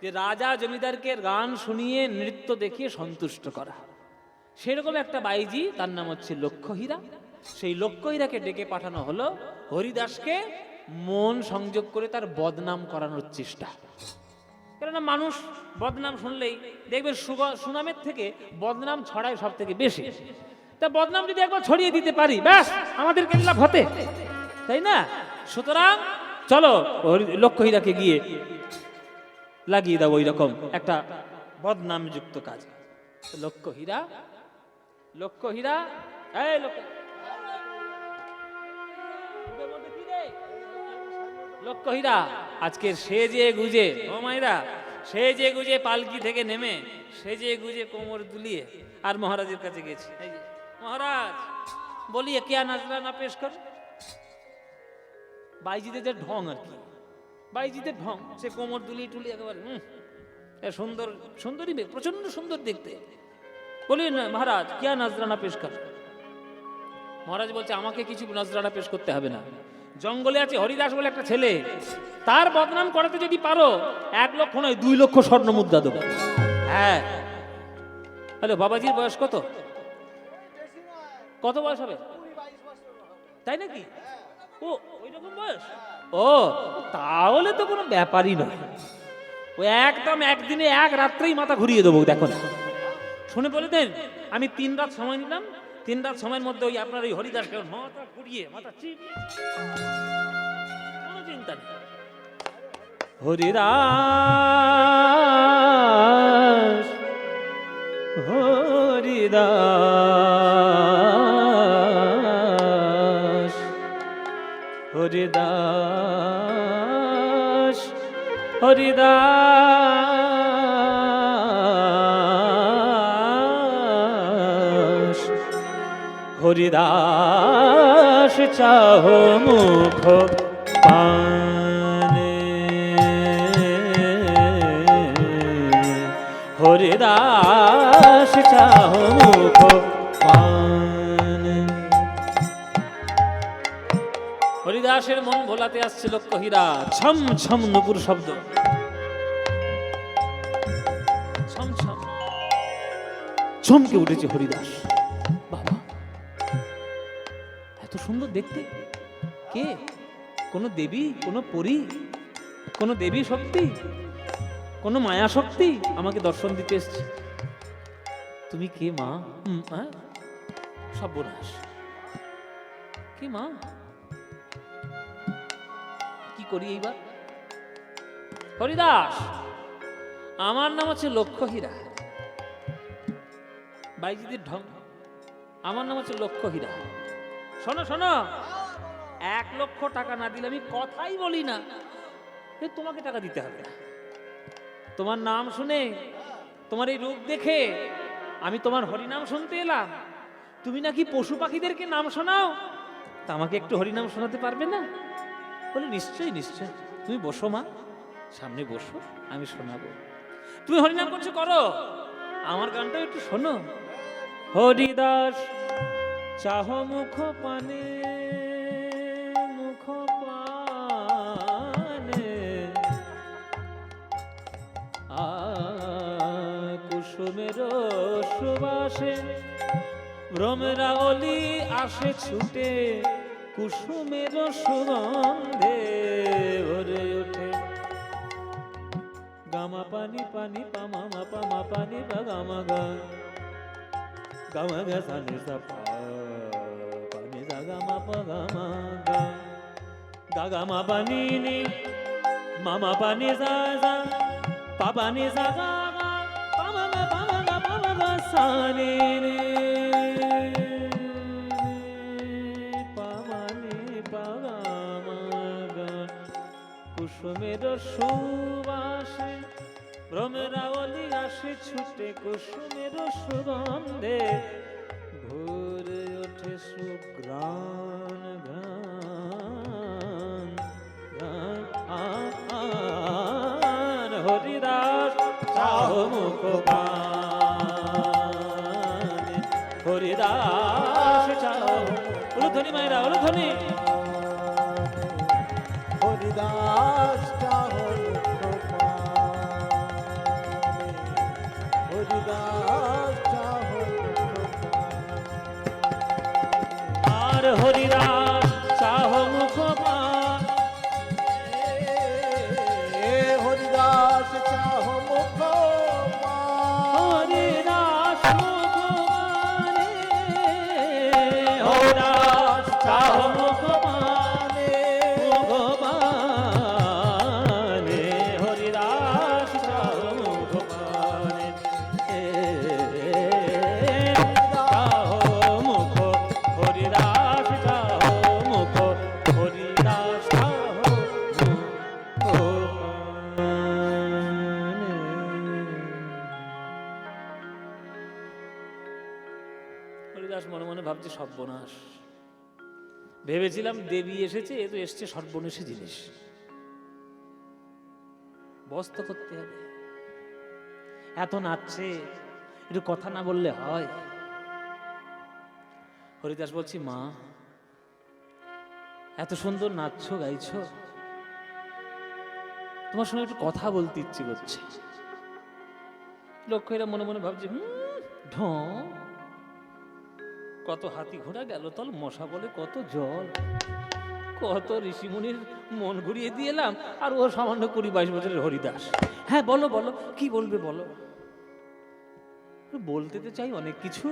যে রাজা জমিদারকে গান শুনিয়ে নৃত্য দেখিয়ে সন্তুষ্ট করা। সেরকম একটা বাইজি, তার নাম হচ্ছে লক্ষ্যহীরা। সেই লক্ষ্যহীরাকে ডেকে পাঠানো হলো হরিদাসকে মন সংযোগ করে তার বদনাম করানোর চেষ্টা। কেননা মানুষ বদনাম শুনলেই দেখবেন সুনামের থেকে বদনাম ছড়ায় সব থেকে বেশি। তা বদনাম যদি একবার ছড়িয়ে দিতে পারি, ব্যাস আমাদের লাভ হতে, তাই না? সুতরাং চলো লক্ষ্যহীরাকে গিয়ে লাগিয়ে দাও ওই রকম একটা বদনাম যুক্ত কাজ। লক্ষ্যহীরা এই লক্ষ্যহীরা আজকে সেজে গুজে, ও মায়েরা, সেজে গুজে পালকি থেকে নেমে সেজে গুজে কোমর দুলিয়ে আর মহারাজের কাছে গেছে। মহারাজ বলিয়ে কেয়া নাজরানা পেশ কর। বাইজিদের যে ঢং আর কি, বাইজিদের ঢং, সে কোমর দুলিয়ে টুলিয়ে একেবারে সুন্দর সুন্দরী মেয়ে, প্রচন্ড সুন্দর দেখতে। বলি না মহারাজ কেয়া নাজরানা পেশ কর। মহারাজ বলছে আমাকে কিছু নজরানা পেশ করতে হবে না, জঙ্গলে আছে হরিদাস বলে একটা ছেলে, তার বদনাম করাতে যদি পারো 1 লক্ষ নয় 2 লক্ষ স্বর্ণ মুদ্রা দেবো। হ্যাঁ। হ্যালো, বাবাজির বয়স কত? বেশি নয়, কত বয়স হবে? 20-22 বছর হবে। তাই নাকি? ও ওই রকম বয়স? ও তাহলে তো কোনো ব্যাপারই নয়। ও একদম একদিনে 1 রাত্রেই মাথা ঘুরিয়ে দেবো। দেখো না, শুনে বলে দেন আমি 3 রাত সময় নিলাম, 3 রাত সময়ের মধ্যে ওই আপনার ওই হরিদাসকে মাথা ঘুরিয়ে মাথা চিপিয়ে, কোনো চিন্তা নেই। হরিদাস হরিদাস হরিদাস হরিদাস হরিদাস চাহ মুখ পানে, হরিদাস চাহ মুখ পানে। হরিদাসের মন ভোলাতে আসছে লক্ষ হীরা, ছম ছম নুপুর শব্দ, ছম ছম চমকে উঠেছে হরিদাস। বাবা এত সুন্দর দেখতে, কে? কোন দেবী, কোন পরী, কোন দেবী শক্তি, কোন মায়া শক্তি আমাকে দর্শন দিতে এসছে? তুমি কে মা? সর্বনাশ, কে মা? কি করি এইবার? হরিদাস, আমার নাম হচ্ছে লক্ষ্য হীরা, বাইজিদের ঢং। আমার নাম হচ্ছে লক্ষ্য হীরা। শোনো শোনো, 1 লক্ষ টাকা না দিলে আমি কথাই বলি না। তোমাকে টাকা দিতে হবে না। তোমার নাম শুনে, তোমার এই রূপ দেখে আমি তোমার হরিনাম শুনতে এলাম। তুমি নাকি পশু পাখিদেরকে নাম শোনাও, তা আমাকে একটু হরিনাম শোনাতে পারবে না? বলে নিশ্চয়ই নিশ্চয়, তুমি বসো মা, সামনে বসো, আমি শোনাবো। তুমি হরিনাম করছো, করো, আমার গানটা একটু শোনো। হরিদাস চাহ মুখ পানে, মুখ পানে কুসুমের সুবাসে ভ্রমরা অলি আসে ছুটে, কুসুমের সুগন্ধে ভরে ওঠে। গামা পানি পানি পামা পামা পানি বা গামা গা, গামা গা সানি সা পা পানি সা গামা পা গামা গা, গা গামা পানি নি মামা পানি সা সা পা পানি সা গা গা পামা গা সানি নি পামানি পা গামা গা। কুসুমের সুবাসে ভ্রমরা অলি আসে ছুটে, কুসুমের সুগন্ধে ভরে ওঠে সুঘ্রাণ ঘ্রাণ ঘ্রাণ। হরিদাস চাহ মুখ পানে, হরিদাস চাহ। উলুধ্বনি মায়েরা, উলুধ্বনি। হরিদাস চাহ মুখ পানে, হরিদাস চাহ মুখ পানে। আর হরিদাস চাহ মুখ পানে, হরিদাস চাহ মুখ পানে, হরিদাস মুখ পানে, হরিদাস চাহ মুখ পানে, মুখ পানে, হরিদাস চাহ মুখ পানে, চাহ মুখ, হরিদাস চাহ মুখ, হরিদাস চাহ মুখ পানে। হরিদাস মনে মনে ভাবছে সর্বনাশ, ভেবেছিলাম দেবী এসেছে, এ তো এসছে সর্বনেশী জিনিস, বস্ত করতে হবে। এত নাচছে, একটু কথা না বললে হয়? হরিদাস বলছি মা, এত সুন্দর নাচছো গাইছো, তোমার সঙ্গে একটু কথা বলতে ইচ্ছে করছে। লক্ষ্যেরা মনে মনে ভাবছে ঢং, কত হাতি ঘোড়া গেল তল, মশা বলে কত জল, কত ঋষিমুনির মন ঘুরিয়ে দিয়ে এলাম, আর ও সামান্য 20-22 বছরের হরিদাস। হ্যাঁ বলো বলো, কি বলবে বলো। বলতে তো চাই অনেক কিছু,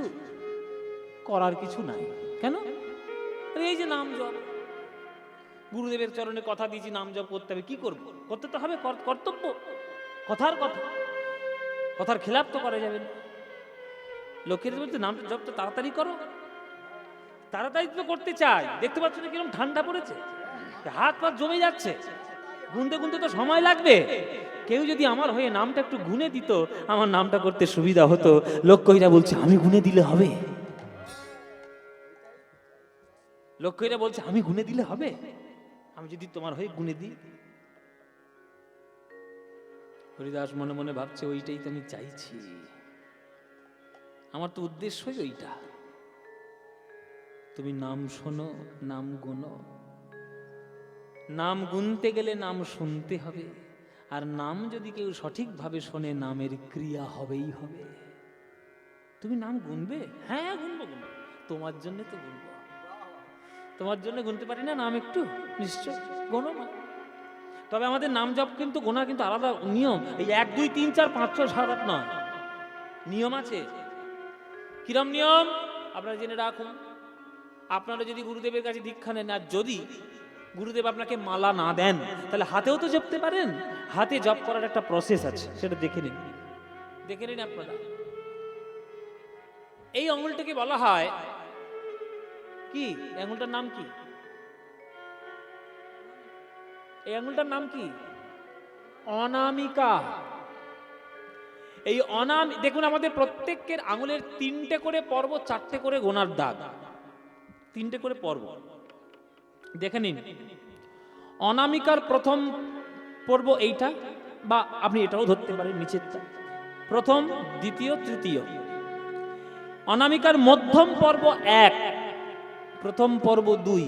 করার কিছু নাই। কেন? এই যে নাম জপ, গুরুদেবের চরণে কথা দিয়েছি নাম জপ করতে হবে, কি করব? করতে তো হবে, কর্তব্য, কথার কথা, কথার খেলাপ তো করা যাবে না। লোকের বলতে নামটা জপটা তাড়াতাড়ি করো, তাড়াতাড়ি তো করতে চাই। দেখতে পাচ্ছ না কিরকম ঠান্ডা পড়েছে, হাত পা জমে যাচ্ছে, গুনতে গুনতে তো সময় লাগবে। কেউ যদি আমার হয়ে নামটা একটু গুনে দিত, আমার নামটা করতে সুবিধা হতো। লক্ষ্যীরা বলছে আমি গুনে দিলে হবে, লক্ষ্যীরা বলছে আমি গুনে দিলে হবে, আমি যদি তোমার হয়ে গুনে দিই। হরিদাস মনে মনে ভাবছে ওইটাই তো আমি চাইছি, আমার তো উদ্দেশ্যই ওইটা। তুমি নাম শোনো, নাম গুনো, নাম গুনতে গেলে নাম শুনতে হবে, আর নাম যদি কেউ সঠিকভাবে শোনে নামের ক্রিয়া হবেই হবে। তুমি নাম গুনবে? হ্যাঁ গুনবো, গুনবো, তোমার জন্য তো গুনবো, তোমার জন্য গুনতে পারি না নাম, একটু নিশ্চয় গোনো না। তবে আমাদের নাম জপ কিন্তু গোনা কিন্তু আলাদা নিয়ম, এই 1 2 3 4 5 6 7 8 নয়, নিয়ম আছে। কিরম নিয়ম আপনারা জেনে রাখুন। আপনারা যদি গুরুদেবের কাছে দীক্ষা নেন, আর যদি গুরুদেব আপনাকে মালা না দেন, তাহলে হাতেও তো জপতে পারেন। হাতে জপ করার একটা প্রসেস আছে, সেটা দেখে নিন, দেখে নিন আপনারা। এই আঙুলটাকে বলা হয় কি? আঙুলটার নাম কি? এই আঙুলটার নাম কি? অনামিকা। এই দেখুন আমাদের প্রত্যেকের আঙুলের 3টে করে পর্ব, 4টে করে গোনার দাগ, 3টে করে পর্ব দেখে নিন। অনামিকার প্রথম পর্ব এইটা, বা আপনি এটাও ধরতে পারেন নিচেরটা, প্রথম, দ্বিতীয়, তৃতীয়। অনামিকার মধ্যম পর্ব 1, প্রথম পর্ব 2,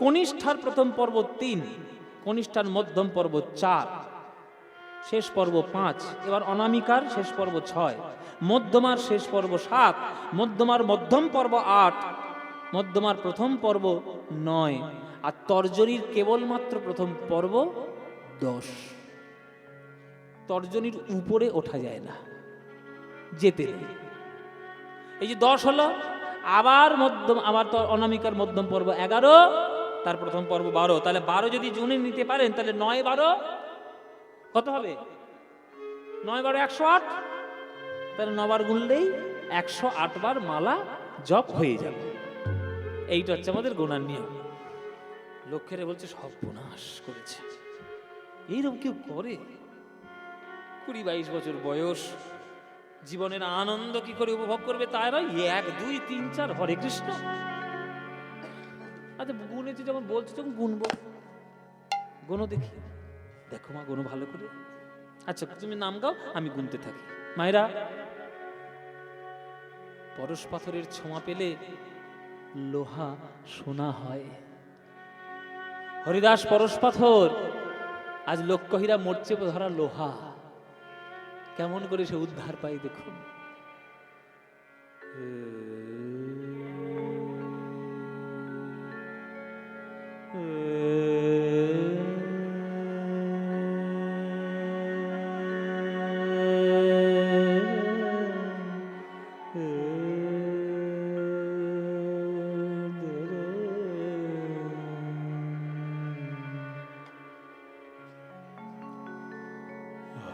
কনিষ্ঠার প্রথম পর্ব 3, কনিষ্ঠার মধ্যম পর্ব 4, শেষ পর্ব 5। এবার অনামিকার শেষ পর্ব 6, মধ্যমার শেষ পর্ব 7, মধ্যমার মধ্যম পর্ব 8, মধ্যমার প্রথম পর্ব 9, আর তর্জনীর কেবলমাত্র প্রথম পর্ব 10। তর্জনীর উপরে ওঠা যায় না, যেতে নেই। এই যে 10 হলো, আবার তো অনামিকার মধ্যম পর্ব 11, তার প্রথম পর্ব 12। তাহলে 12 যদি জুনে নিতে পারেন, তাহলে 9 12 কত হবে? 9 12 108। তাহলে 9 বার গুনলেই 108 বার মালা জপ হয়ে যাবে। এইটা হচ্ছে আমাদের গোনার নিয়ম। লক্ষ্যেরা বলছে সর্বনাশ করেছে, এইরকম কেউ করে? 20-22 বছর বয়স, জীবনের আনন্দ কি করে উপভোগ করবে তাই নয়, 1 2 3 4 হরে কৃষ্ণ। আচ্ছা গুনেছি যখন বলছি, তখন গুনবো, গুনো দেখি। দেখো মা, গুনো ভালো করে। আচ্ছা তুমি নাম গাও, আমি গুনতে থাকি। মায়েরা, পরশ পাথরের ছোঁয়া পেলে লোহা সোনা হয়। হরিদাস পরশ পাথর, আজ লক্ষ্যহীরা মরচে ধরা লোহা, কেমন করে সে উদ্ধার পাই দেখুন।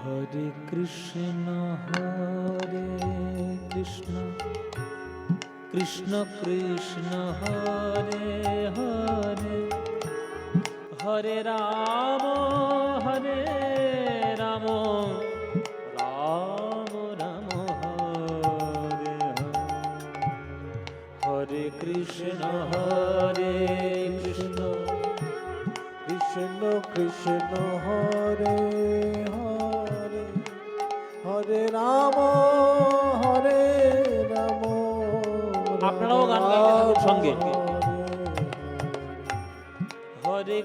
হরে কৃষ্ণ কৃষ্ণ কৃষ্ণ হরে হরে, হরে রাম রাম রাম হরে হরে, হরে কৃষ্ণ কৃষ্ণ কৃষ্ণ হরে হরে, হরে রাম আপনারাও গান গাইতে থাকুন সঙ্গে। হরে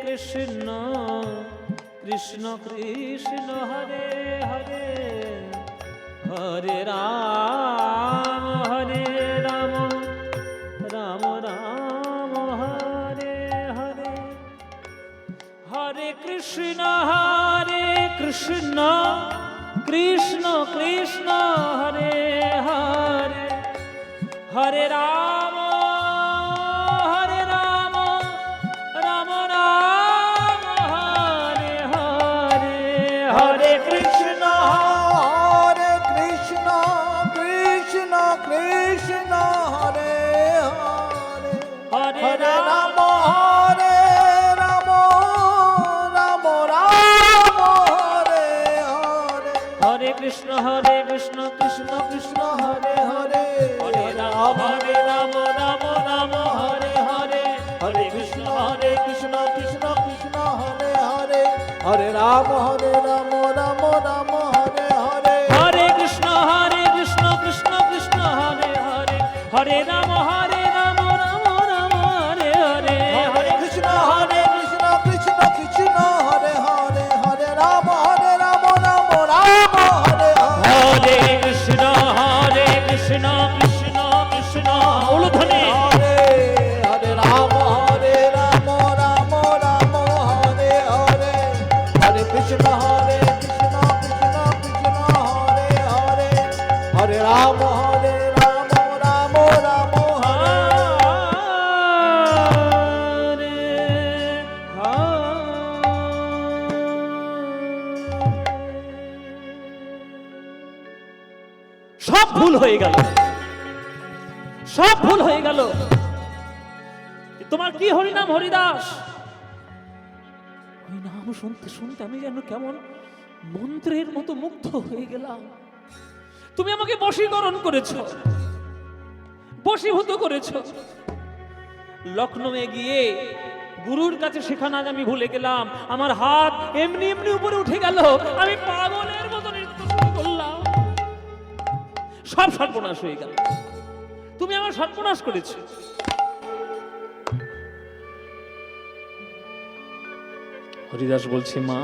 কৃষ্ণ কৃষ্ণ কৃষ্ণ হরে হরে হরে রাম রাম রাম হরে হরে হরে কৃষ্ণ কৃষ্ণ কৃষ্ণ হরে হরে হরে রাম রাম রাম হরে হরে হরে কৃষ্ণ কৃষ্ণ কৃষ্ণ কৃষ্ণ হরে হরে হরে হরে রাম রাম রাম রাম রাম হরে হরে হরে কৃষ্ণ কৃষ্ণ কৃষ্ণ হরে হরে হরে রাম রাম রাম হরে হরে হরে কৃষ্ণ কৃষ্ণ কৃষ্ণ কৃষ্ণ হরে হরে হরে রাম রাম রাম হরে হরে হরে কৃষ্ণ কৃষ্ণ কৃষ্ণ হরে হরে হরে রাম রাম রাম হরে হরে হরে কৃষ্ণ কৃষ্ণ কৃষ্ণ হরে হরে হরে রাম রাম রাম হরে হরে হরে কৃষ্ণ কৃষ্ণ কৃষ্ণ উলুধ্বনি হরে হরে রাম রাম রাম হরে হরে হরে কৃষ্ণ কৃষ্ণ কৃষ্ণ হরে হরে হরে রাম রাম রাম হরে সব ভুল হয়ে গেল, সব ভুল হয়ে গেল। তোমার কি হরিনাম হরিদাস? ওই নাম শুনতে শুনতে আমি যেন কেমন মন্ত্রের মতো মুগ্ধ হয়ে গেলাম। তুমি আমাকে বশীকরণ করেছো, বশীভূত করেছো। লখনৌয়ে গিয়ে গুরুর কাছে শেখানো আজ আমি ভুলে গেলাম। আমার হাত এমনি এমনি উপরে উঠে গেল, আমি পাগলের মতো নৃত্য শুরু করলাম। সব সর্বনাশ হয়ে গেল। তুমি আমার সর্বনাশ করেছো। হরিদাস বলছে, মা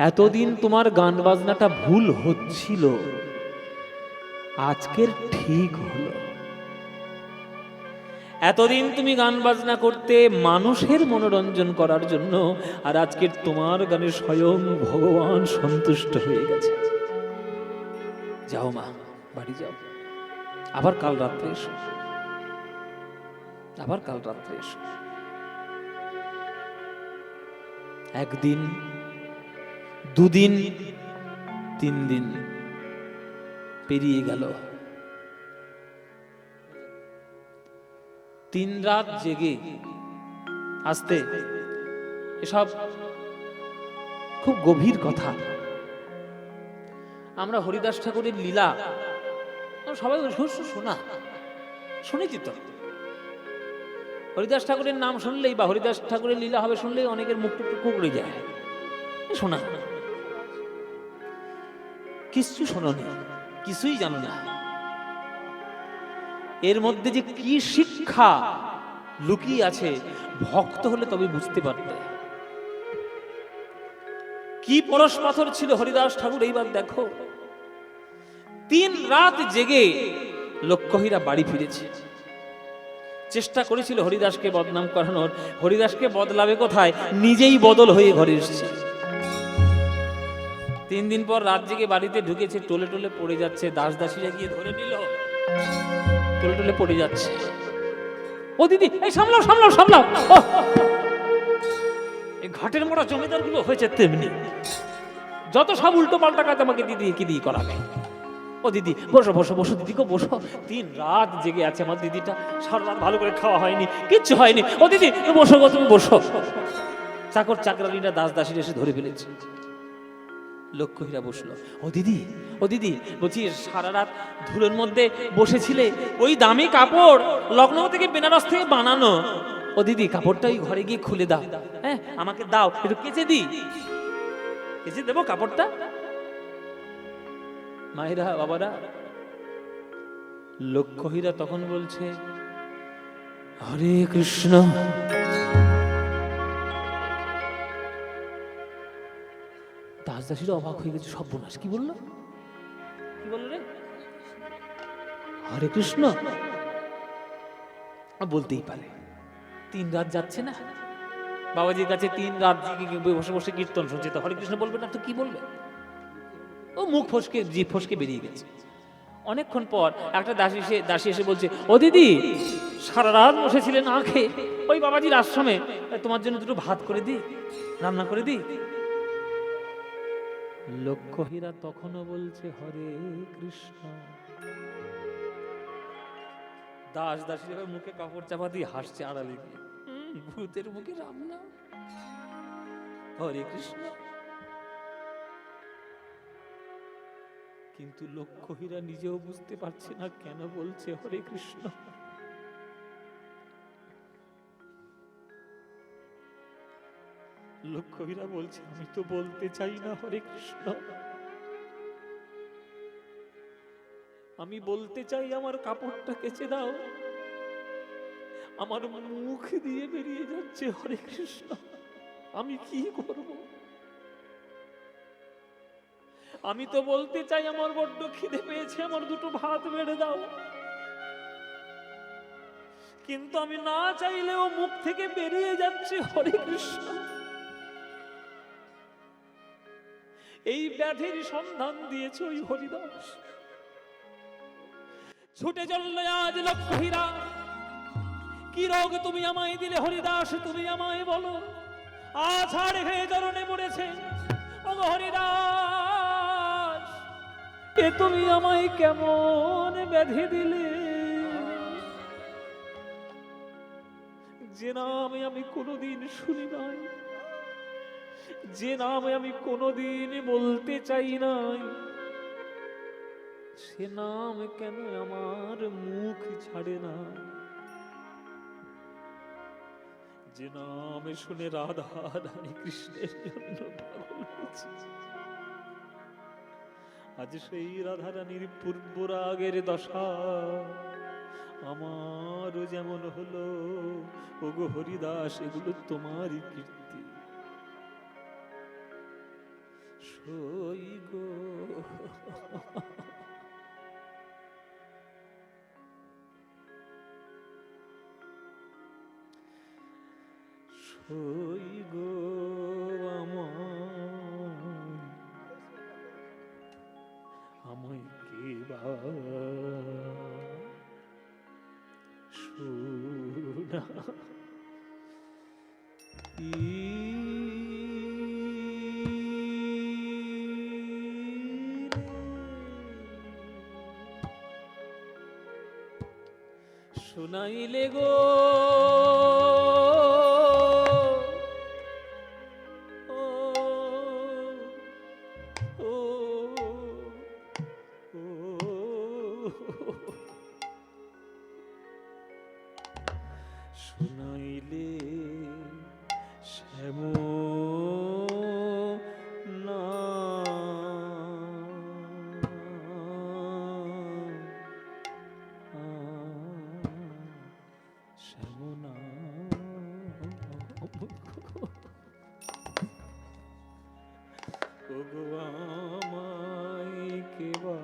এতদিন তোমার গান বাজনাটা ভুল হচ্ছিল, আজকের ঠিক হলো। এতদিন তুমি গান বাজনা করতে মানুষের মনোরঞ্জন করার জন্য, আর আজকের তোমার গানে স্বয়ং ভগবান সন্তুষ্ট হয়ে গেছে। যাও মা, বাড়ি যাও, আবার কাল রাত্রে এসো, আবার কাল রাত্রে এসো। একদিন, দুদিন, 3 দিন পেরিয়ে গেল। 3 রাত জেগে আসতে, এসব খুব গভীর কথা। আমরা হরিদাস ঠাকুরের লীলা সবাই শোনা শুনেছি তো। হরিদাস ঠাকুরের নাম শুনলেই বা হরিদাস ঠাকুরের লীলা হবে শুনলেই অনেকের মুখ টুক কুকড়ে যায়। শোনা, কিছু শোনি, কিছুই জানো না। এর মধ্যে যে কি শিক্ষা লুকিয়ে আছে, ভক্ত হলে তবে বুঝতে পারবে। কি পরশ পাথর ছিল হরিদাস ঠাকুর, এইবার দেখো। 3 রাত জেগে লক্ষ্যহীরা বাড়ি ফিরেছে। চেষ্টা করেছিল হরিদাসকে বদনাম করানোর। হরিদাসকে বদলাবে কোথায়, নিজেই বদল হয়ে ঘরে এসেছে। 3 দিন পর রাত জেগে বাড়িতে ঢুকেছে, টোলে টোলে পড়ে যাচ্ছে। দাস দাসীরা গিয়ে ধরে নিল, টোলে টোলে পড়ে যাচ্ছে। ও দিদি, এই সামলাও সামলাও সামলাও। এই ঘাটের মোড়া জমিদার গুলো হয়েছে তেমনি, যত সব উল্টো পাল্টা কাজ আমাকে দিদি কি দিয়ে করাবে। ও দিদি, বসো বসো বসো দিদি গো, বসো। 3 রাত জেগে আছে আমার দিদিটা, সারা রাত ভালো করে খাওয়া হয়নি, কিচ্ছু হয়নি। ও দিদি বসো গো, তুমি বসো। চাকর চাকরানিরা দাস দাসীরা এসে ধরে ফেলেছে। লক্ষ্যহীরা বসলো। ও দিদি বলছি, সারা রাত ধুলোর মধ্যে বসেছিলে, ওই দামি কাপড় লখনৌ থেকে বেনারস থেকে বানানো। ও দিদি, কাপড়টা ওই ঘরে গিয়ে খুলে দাও, হ্যাঁ আমাকে দাও, একটু কেচে দিই। কেচে দেবো কাপড়টা? মায়েরা বাবারা, লক্ষ্যহীরা তখন বলছে, হরে কৃষ্ণ। দাসদাসীরা অবাক হয়ে গেছে, সর্বনাশ, কি বললো, কি বললো রে? হরে কৃষ্ণ বলতেই পারে, 3 রাত যাচ্ছে না বাবাজির কাছে, 3 রাত বসে বসে কীর্তন শুনছে, তো হরে কৃষ্ণ বলবে না তো কি বলবে? ও মুখ ফসকে, জিভ ফসকে বেরিয়ে গেছে। অনেকক্ষণ পর একটা দাসী এসে বলছে, ও দিদি, সারা রাত বসেছিলেন না খেয়ে, ওই বাবাজির আশ্রমে তোমার জন্য 2টো ভাত করে দিই, রান্না করে দিই। লক্ষ্মীরা তখনও বলছে হরে কৃষ্ণ। দাসীরা মুখে কাপড় চাপা দিয়ে হাসছে আড়ালে গিয়ে, ভূতের মুখে রান্না, হরে কৃষ্ণ। কিন্তু লক্ষ্মীরা নিজেও বুঝতে পারছে না কেন বলছে হরে কৃষ্ণ। লক্ষ্মীরা বলছে, আমি তো বলতে চাই না হরে কৃষ্ণ, আমি বলতে চাই আমার কাপড়টা কেচে দাও, আমার মুখ দিয়ে বেরিয়ে যাচ্ছে হরে কৃষ্ণ, আমি কি করব? আমি তো বলতে চাই আমার বড্ড খিদে পেয়েছে, আমার 2টো ভাত বেড়ে দাও, কিন্তু আমি না চাইলেও মুখ থেকে বেরিয়ে যাচ্ছে হরে কৃষ্ণ। এই ব্যাধির সন্ধান দিয়েছে ওই হরিদাস। ছুটে চলল আজ লক্ষ্মীরা, কি রোগ তুমি আমায় দিলে হরিদাস, তুমি আমায় বলো। আছাড় হয়ে চরণে পড়েছে, ও হরিদাস, এ তুমি আমায় কেমন ব্যাধি দিলে, যে নামে আমি কোনোদিন শুনি নাই, যে নামে আমি কোনোদিন বলতে চাই নাই, সে নাম কেন আমার মুখ ছাড়ে না? যে নামে শুনে রাধা রানী কৃষ্ণের জন্য পাগল হয়েছে, আজ সেই রাধা রানীর পূর্ব রাগের দশা আমারও যেমন হলো। ওগো হরিদাস, এগুলো তোমারই কীর্তি। সই গো সই গো আমায় কে বা শোনা শোনাইলে গো শুনাইলে শ্যামনা শ্যামনা ওগো আমায় কেবা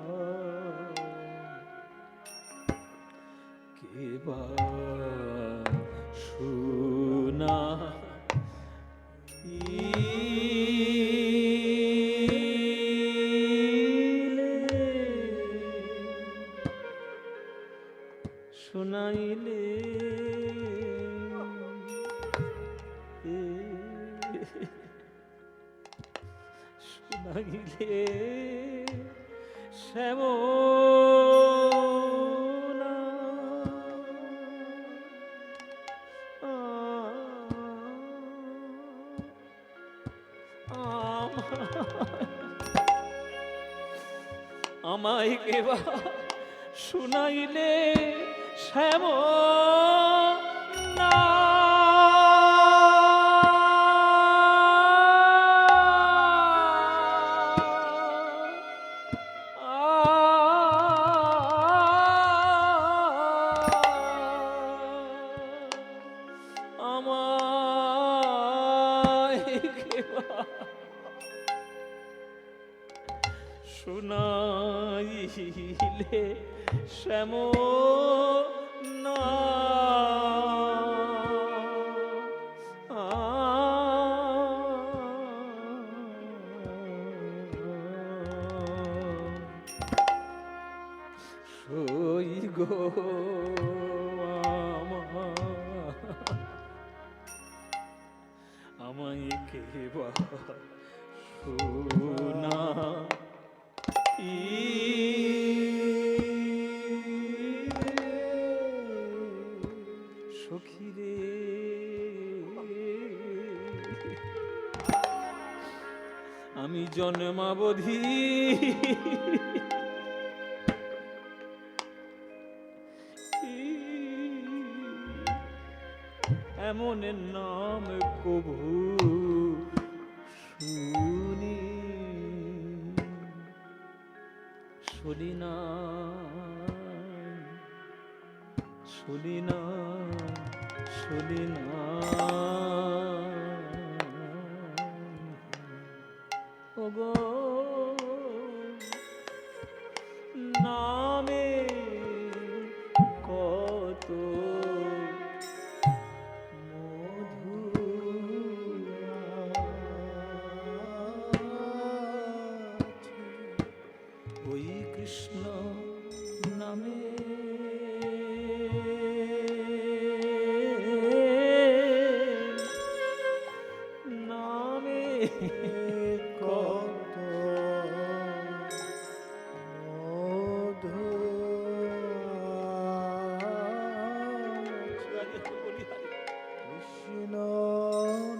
শোনা শোনাইলে শোনাইলে শ্যামনা আমায় কেবা শুনাইলে শ্যামনা শুনাইলে শ্যাম না সই গো আমায় কেবা শুনা সখী রে আমি জন্মাবধি এমন নাম কভু শুনি শুনি না শুনি না শুনি না ওগো নামে কত ওই কৃষ্ণ নামে নামে কত মধু কৃষ্ণ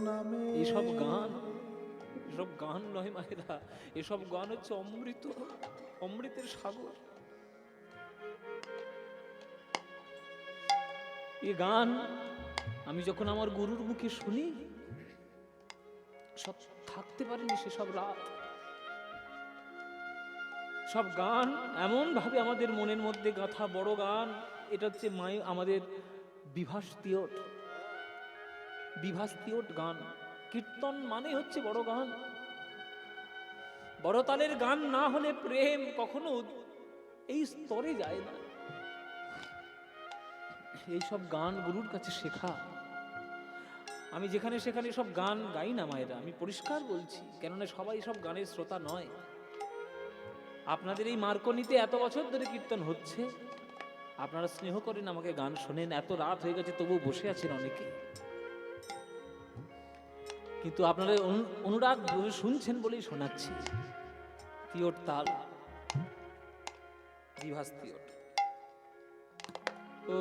নামে এসব গান নয় মায়েরা, এসব গান হচ্ছে অমৃত, অমৃতের সাগর। এই গান আমি যখন আমার গুরুর মুখে শুনি সব থাকতে পারিনি সেসব রাত। সব গান এমন ভাবে আমাদের মনের মধ্যে গাঁথা বড় গান। এটা হচ্ছে আমাদের বিভাস্তিওট গান। কীর্তন মানে হচ্ছে বড় গান। বড় তালের গান না হলে প্রেম কখনো এই স্তরে যায় না। এইসব গান গুরুর কাছে শেখা। আমি যেখানে সেখানে সব গান গাই না মায়েরা, আমি পরিষ্কার বলছি, কেননা সবাই সব গানের শ্রোতা নয়। আপনাদের এই মার্কনিতে এত বছর ধরে কীর্তন হচ্ছে, আপনারা স্নেহ করেন, আমাকে গান শোনেন, এত রাত হয়ে গেছে তবু বসে আছেন অনেকে, কিন্তু আপনারা অনুরাগ শুনছেন বলেই শোনাচ্ছি। তিওট তাল, বিভাস তিওট। ও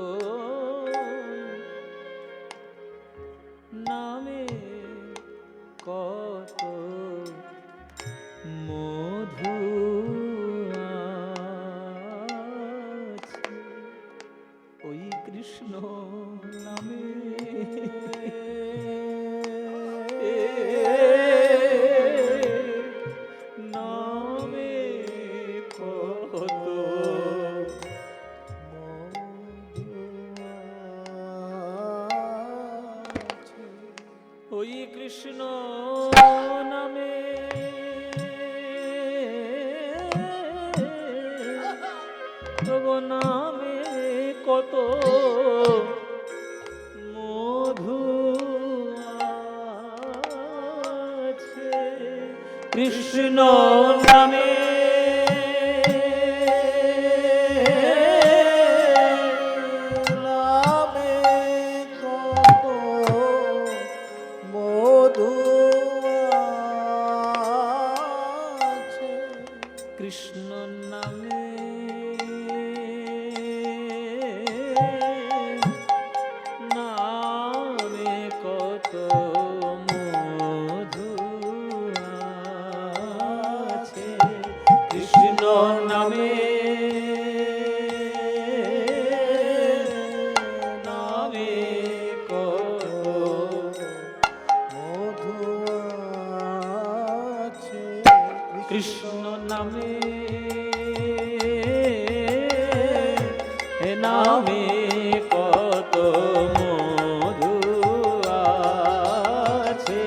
নামে কত মধু আছে, ওই কৃষ্ণ নামে নামে কত ওই কৃষ্ণ নামে তবু নামে কত মধু আছে, কৃষ্ণ নামে কৃষ্ণ নামে নামে কত মধু আছে, কৃষ্ণ নামে নামে কত মধু আছে, কৃষ্ণ নামে নামে কত মধু আছে,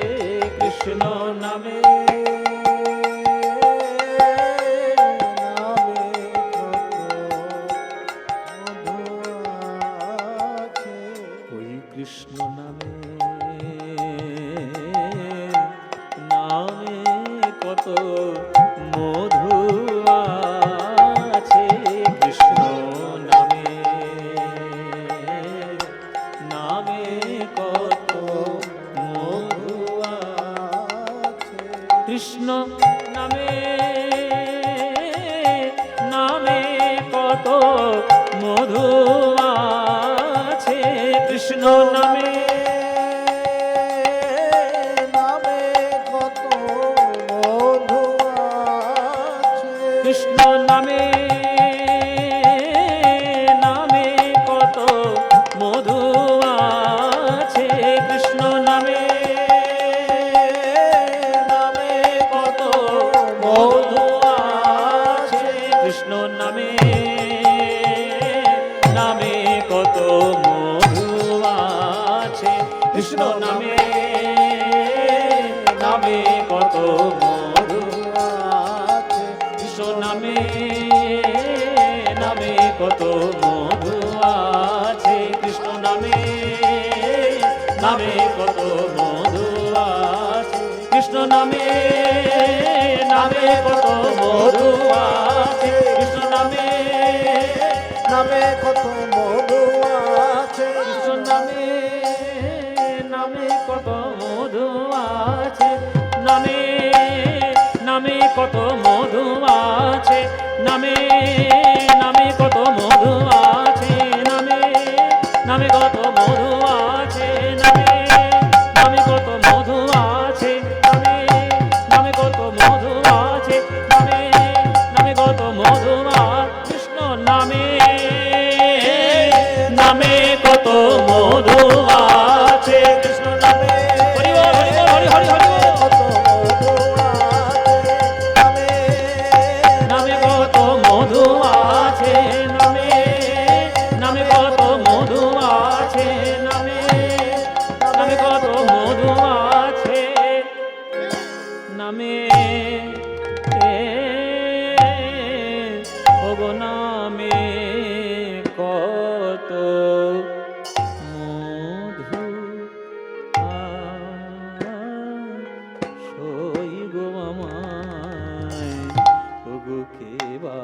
কৃষ্ণ নামে নামে কত মধু আছে, কৃষ্ণ নামে নামে কত মধু আছে। কৃষ্ণ নামে নামে কত মধু আছে, কৃষ্ণ নামে নামে কত মধু আছে। কৃষ্ণ নামে নামে কত মধু আছে, কৃষ্ণ নামে নামে কত মধু আছে, কৃষ্ণ নামে নামে কত মধু আছে, কৃষ্ণ নামে নামে কত মধু আছে। কৃষ্ণ নামে নামে কত মধু আছে, কৃষ্ণ নামে নামে কত মধু আছে, কৃষ্ণ নামে নামে কত মধু আছে, কৃষ্ণ নামে নামে কত মধু আছে। কৃষ্ণ নামে নামে কত মধু আছে, নামে নামে কত মধু আছে, নামে নামে কত মধু আছে, নামে নামে কত মধু আছে, নামে নামে কত মধু আছে, নামে নামে কত মধু আছে, নামে নামে কত মধু আছে, কৃষ্ণ নামে নামে কত মধু আছে, কৃষ্ণ নামে হরি বল হরি বল হরি হরি হরি বল। কত মধু আছে। নামে নামে কত মধু আছে, নামে নামে কত মধু আছে, নামে নামে কত মধু আছে, নামে ওগো নামে কত মধু সই গো আমায় ওগো কেবা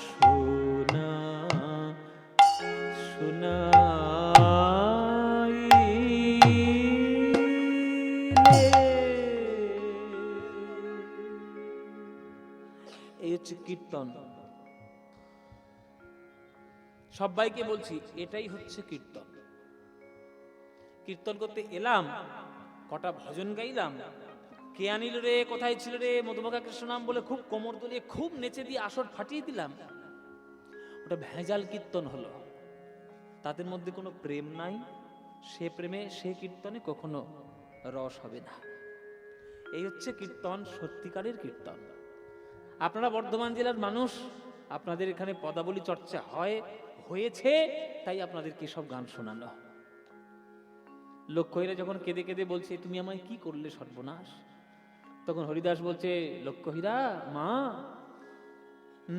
শোনা এই হচ্ছে কীর্তন। সবাইকে বলছি এটাই হচ্ছে কীর্তন। কীর্তন করতে এলাম, কটা ভজন গাইলাম, কে আনিল রে কোথায় ছিল রে মধুমাখা কৃষ্ণ নাম বলে খুব কোমর দুলিয়ে খুব নেচে দিয়ে আসর ফাটিয়ে দিলাম, ওটা ভেজাল কীর্তন হলো। তাদের মধ্যে কোনো প্রেম নাই, সে প্রেমে সে কীর্তনে কখনো রস হবে না। এই হচ্ছে কীর্তন, সত্যিকারের কীর্তন। আপনারা বর্ধমান জেলার মানুষ, আপনাদের এখানে পদাবলী চর্চা হয়েছে, তাই আপনাদেরকে সব গান শোনানো। লক্ষ্যহীরা যখন কেঁদে কেঁদে বলছে তুমি আমায় কি করলে সর্বনাশ, তখন হরিদাস বলছে লক্ষ্যহীরা মা,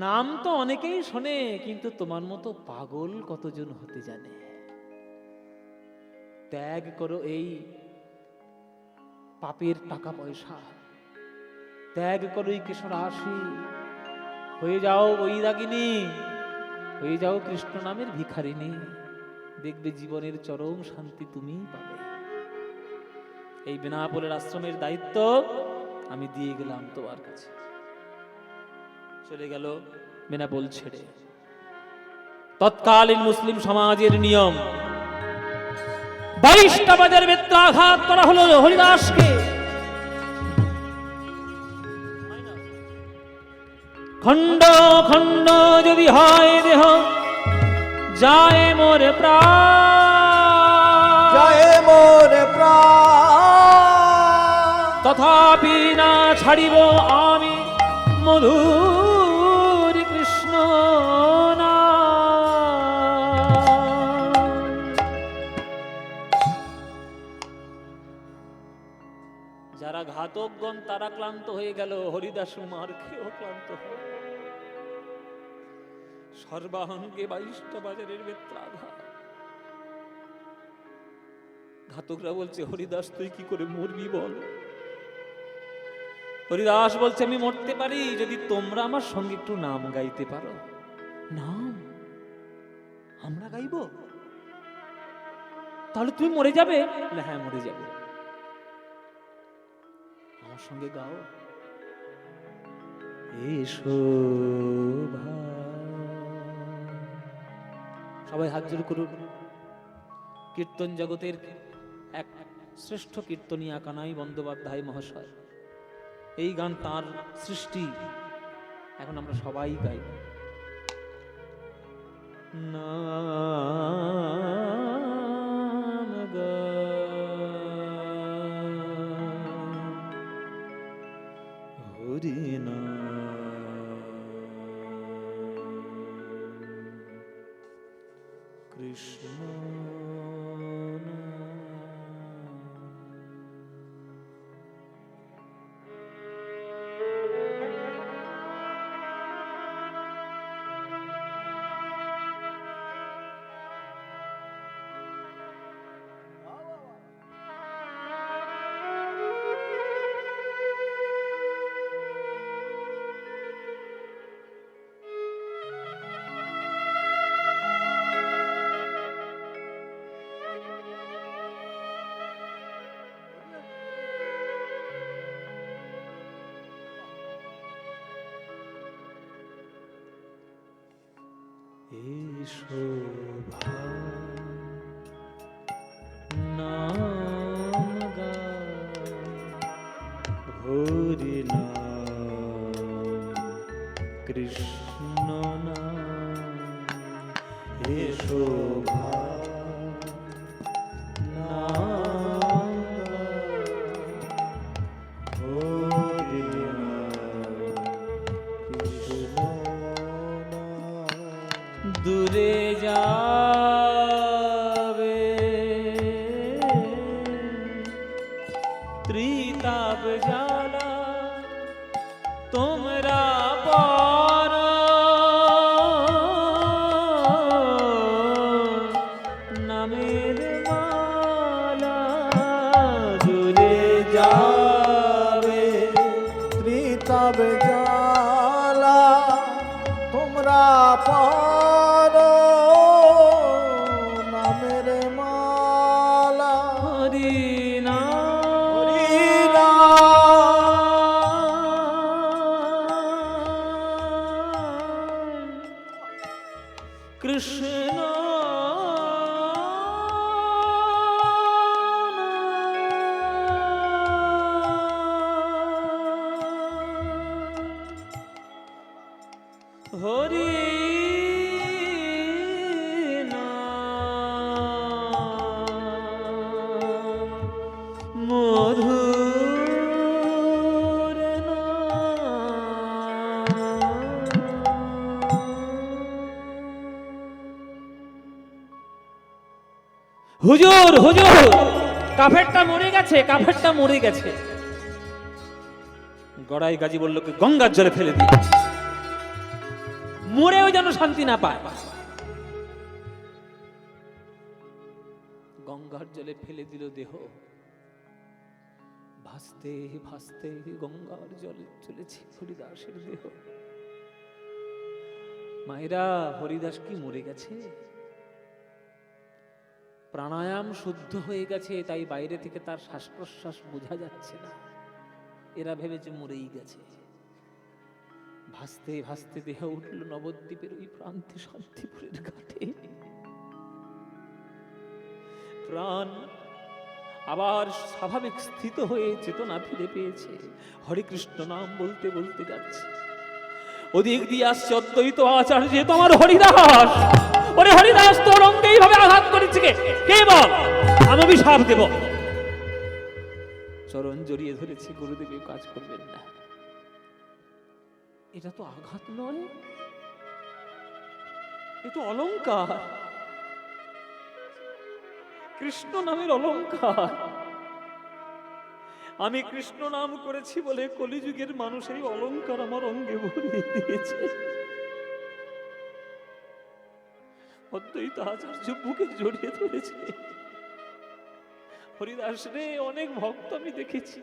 নাম তো অনেকেই শোনে, কিন্তু তোমার মতো পাগল কতজন হতে জানে। ত্যাগ করো এই পাপের টাকা পয়সা, ত্যাগ করো এই কেশরাশি, হয়ে যাও বৈরাগিনী, হয়ে যাও কৃষ্ণ নামের ভিখারিনী, দেখবে জীবনের চরম শান্তি তুমি পাবে। এই বেনাপোলের আশ্রমের দায়িত্ব আমি দিয়ে গেলাম তোমার কাছে। চলে গেল বেনাপোল ছেড়ে। তৎকালীন মুসলিম সমাজের নিয়ম, 22টা বাজার বেত্রাঘাত করা হলো হরিদাসকে। খণ্ড খণ্ড যদি হয় দেহ, যায় মোর প্রাণ, জয় মোর প্রাণ। তথাপি না ছাড়িব আমি মধুর কৃষ্ণ নাম। যারা ঘাতকগণ তারা ক্লান্ত হয়ে গেল, হরিদাস মার খেয়েও ক্লান্ত হয়। সর্বাঙ্গে 22টা বাজারের বেত্রাঘাত। ঘাতকরা বলছে হরিদাস তুই কি করে মরবি বল, হরিদাস বলছে আমি মরতে পারি যদি তোমরা আমার সঙ্গে একটু নাম গাইতে পারো। নাম আমরা গাইব? তাহলে তুমি মরে যাবে? বলে, হ্যাঁ মরে যাব। আমার সঙ্গে গাও। এসো সবাই হাত জোড় করুন। কীর্তন জগতের এক শ্রেষ্ঠ কীর্তনিয়া কানাই বন্দ্যোপাধ্যায় মহাশয়, এই গান তার সৃষ্টি। এখন আমরা সবাই গাই। নাম হরি কৃষ্ণ শোভা নাম হরি নাম কৃষ্ণ নাম হে শোভা নাম হরি নাম কৃষ্ণ দূরে যাবে ত্রিতাপ জ্বালা তোমরা পর নামের মালা দূরে যাবে ত্রিতাপ জ্বালা তোমরা পারো নামের মালা হরি নাম হরি নাম কৃষ্ণ হরি নাম মধুর হুজুর হুজুর কাফেরটা মরে গেছে, কাফেরটা মরে গেছে। গড়াই গাজী বলল কি গঙ্গার জলে ফেলে দিয়ে, মরেও যেন শান্তি না পায়। গঙ্গার জলে ফেলে দিল দেহ, ভাসতে ভাসতে গঙ্গার জলে চলেছে হরিদাসের দেহ। মায়েরা, হরিদাস কি মরে গেছে? প্রাণায়াম শুদ্ধ হয়ে গেছে, তাই বাইরে থেকে তার শ্বাস প্রশ্বাস বোঝা যাচ্ছে না। এরা ভেবেছে মরেই গেছে। ভাসতে ভাসতে দেহ উঠল নবদ্বীপের ওই প্রান্তে শান্তিপুরের ঘাটে। প্রাণ আবার স্বাভাবিক স্থিত হয়ে চেতনা ফিরে পেয়েছে। হরে কৃষ্ণ নাম বলতে বলতে যাচ্ছে। ওদিক দিয়ে আসছে অদ্বৈত আচার্য, তোমার হরিদাস। ওরে হরিদাস, তোর অঙ্গে এইভাবে আঘাত করেছে কে? কে বল, আমি অভিশাপ দেব। চরণ জড়িয়ে ধরেছে, গুরুদেব কাজ করবেন না। এটা তো আঘাত নয়, এ তো অলংকার, কৃষ্ণ নামের অলংকার। আমি কৃষ্ণ নাম করেছি বলে কলিযুগের মানুষ এই অলংকার আমার অঙ্গে ভরিয়ে দিয়েছে। অদ্বৈত আচার্য বুকে জড়িয়ে ধরেছে। হরিদাস রে, অনেক ভক্ত আমি দেখেছি,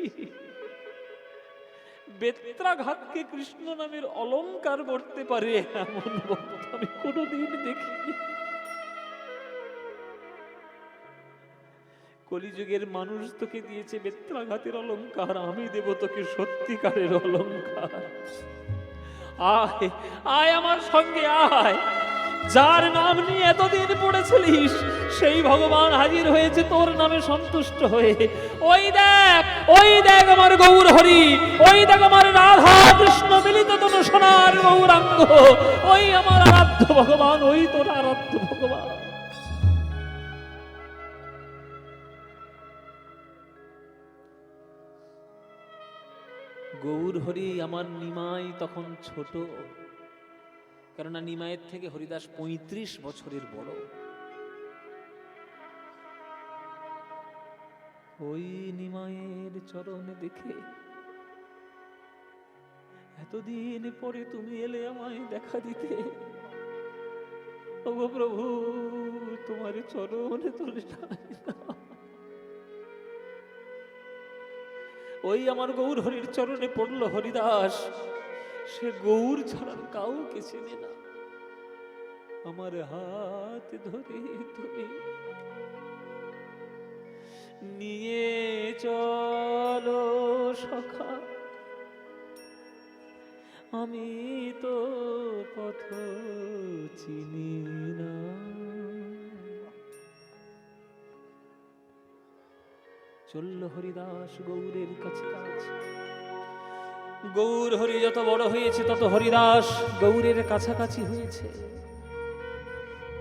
বেত্রাঘাতকে কৃষ্ণ নামের অলংকার করতে পারে এমন ভক্ত আমি কোনোদিন দেখিনি। কলিযুগের মানুষ তোকে দিয়েছে বেত্রাঘাতের অলংকার, আমি দেব তোকে সত্যিকারের অলংকার। আয় আয় আমার সঙ্গে আয়, যার নাম নিয়ে এতদিন পড়েছিলিস সেই ভগবান হাজির হয়েছে তোর নামে সন্তুষ্ট হয়ে। ওই দেখ আমার গৌর হরি, ওই দেখ আমার রাধা কৃষ্ণ মিলিত তনু সোনার গৌরাঙ্গ, ওই আমার আরাধ্য ভগবান, ওই তোর আরাধ্য ভগবান। গৌর হরি আমার নিমাই তখন ছোট, কেননা নিমাইয়ের থেকে হরিদাস ৩৫ বছরের বড়। ওই নিমাইয়ের চরণ দেখে এতদিন পরে তুমি এলে আমায় দেখা দিতে। ওগো প্রভু, তোমার চরণে তুলে ওই আমার গৌর হরির চরণে পড়লো হরিদাস। সে গৌর ছাড়া কাউকে চেনে না। আমার হাত ধরে তুমি নিয়ে চলো সখা, আমি তো পথ চিনি না। চলল হরিদাস গৌরের কাছে কাছে। গৌর হরি যত বড় হয়েছে তত হরিদাস গৌরের কাছাকাছি হয়েছে।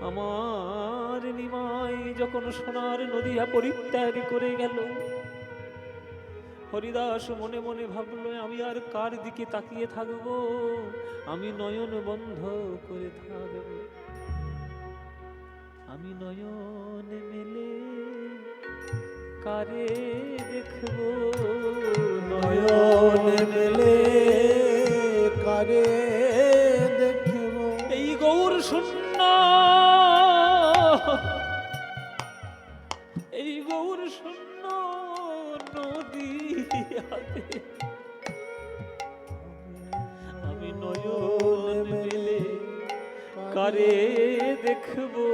আমার নিমাই যখন সোনার নদিয়া পরিত্যাগ করে গেল, হরিদাস মনে মনে ভাবলো আমি আর কার দিকে তাকিয়ে থাকবো, আমি নয়ন বন্ধ করে থাকব। আমি নয়ন মেলে কারে দেখবো, নয়ন মেলে কারে দেখব। এই গৌর শূন্য, এই গৌর শূন্য নদীয়াতে আমি নয়ন মেলে কারে দেখবো।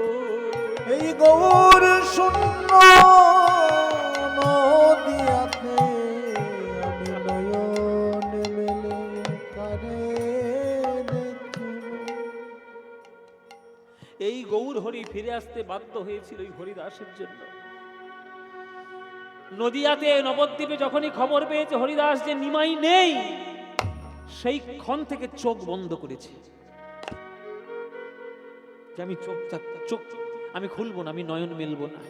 এই গৌর শূন্য নদিয়াতে আমি নয়ন মেলে কারে দেখব। এই গৌর হরি ফিরে আসতে বাধ্য হয়েছিল এই হরিদাসের জন্য। নদিয়াতে নবদ্বীপে যখনই খবর পেয়েছে হরিদাস যে নিমাই নেই, সেই ক্ষণ থেকে চোখ বন্ধ করেছে যে আমি চোখ আমি খুলবো না, আমি নয়ন মেলবো না।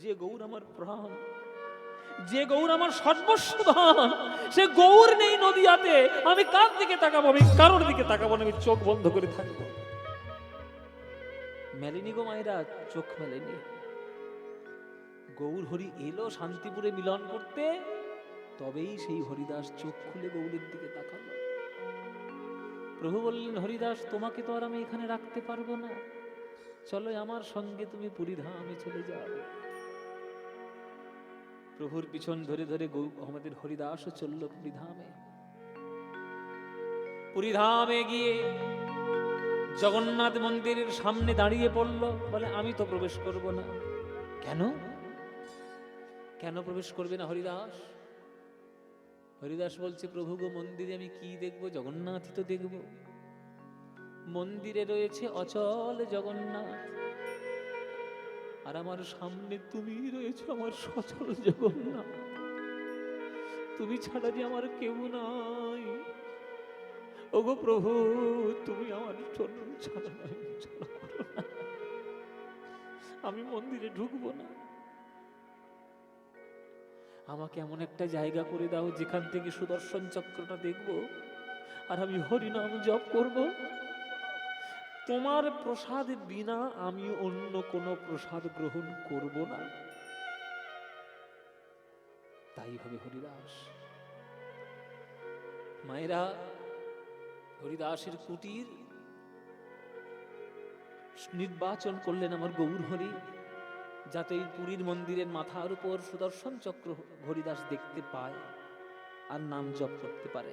যে গৌর আমার প্রাণ, যে গৌর আমার সর্বস্ব ধন, সে গৌর নেই নদিয়াতে, আমি কার দিকে তাকাবো? আমি কারোর দিকে তাকাবো না, আমি চোখ বন্ধ করে থাকবো। মেলেনি গো মায়েরা, চোখ মেলেনি। গৌর হরি এলো শান্তিপুরে মিলন করতে, তবেই সেই হরিদাস চোখ খুলে গৌরের দিকে তাকালো। প্রভু বললেন, হরিদাস তোমাকে তো আর আমি এখানে রাখতে পারবো না, চলো আমার সঙ্গে তুমি পুরীধামে চলে যাও। প্রভুর পিছন ধরে ধরে আমাদের হরিদাসও চলল পুরীধামে। পুরীধামে গিয়ে জগন্নাথ মন্দিরের সামনে দাঁড়িয়ে পড়ল, বলে আমি তো প্রবেশ করব না। কেন কেন প্রবেশ করবে না হরিদাস? হরিদাস বলছে, প্রভু গো, মন্দিরে আমি কি দেখবো? জগন্নাথই তো দেখব। মন্দিরে রয়েছে অচল জগন্নাথ, আর আমার সামনে তুমি রয়েছে আমার সচল জগন্নাথ। তুমি ছাড়া যে আমার কেউ নাই। ওগো প্রভু, তুমি আমার চরণ ছাড়া করো না, আমি মন্দিরে ঢুকবো না। আমাকে এমন একটা জায়গা করে দাও যেখান থেকে সুদর্শন চক্রটা দেখবো আর আমি হরিনাম জপ করব। তোমার প্রসাদ বিনা আমি অন্য কোনো প্রসাদ গ্রহণ করব না। তাই হবে হরিদাস। মায়েরা, হরিদাসের কুটির নির্বাচন করলেন আমার গৌর হরি, যাতে এই পুরীর মন্দিরের মাথার উপর সুদর্শন চক্র হরিদাস দেখতে পায় আর নাম জপ করতে পারে।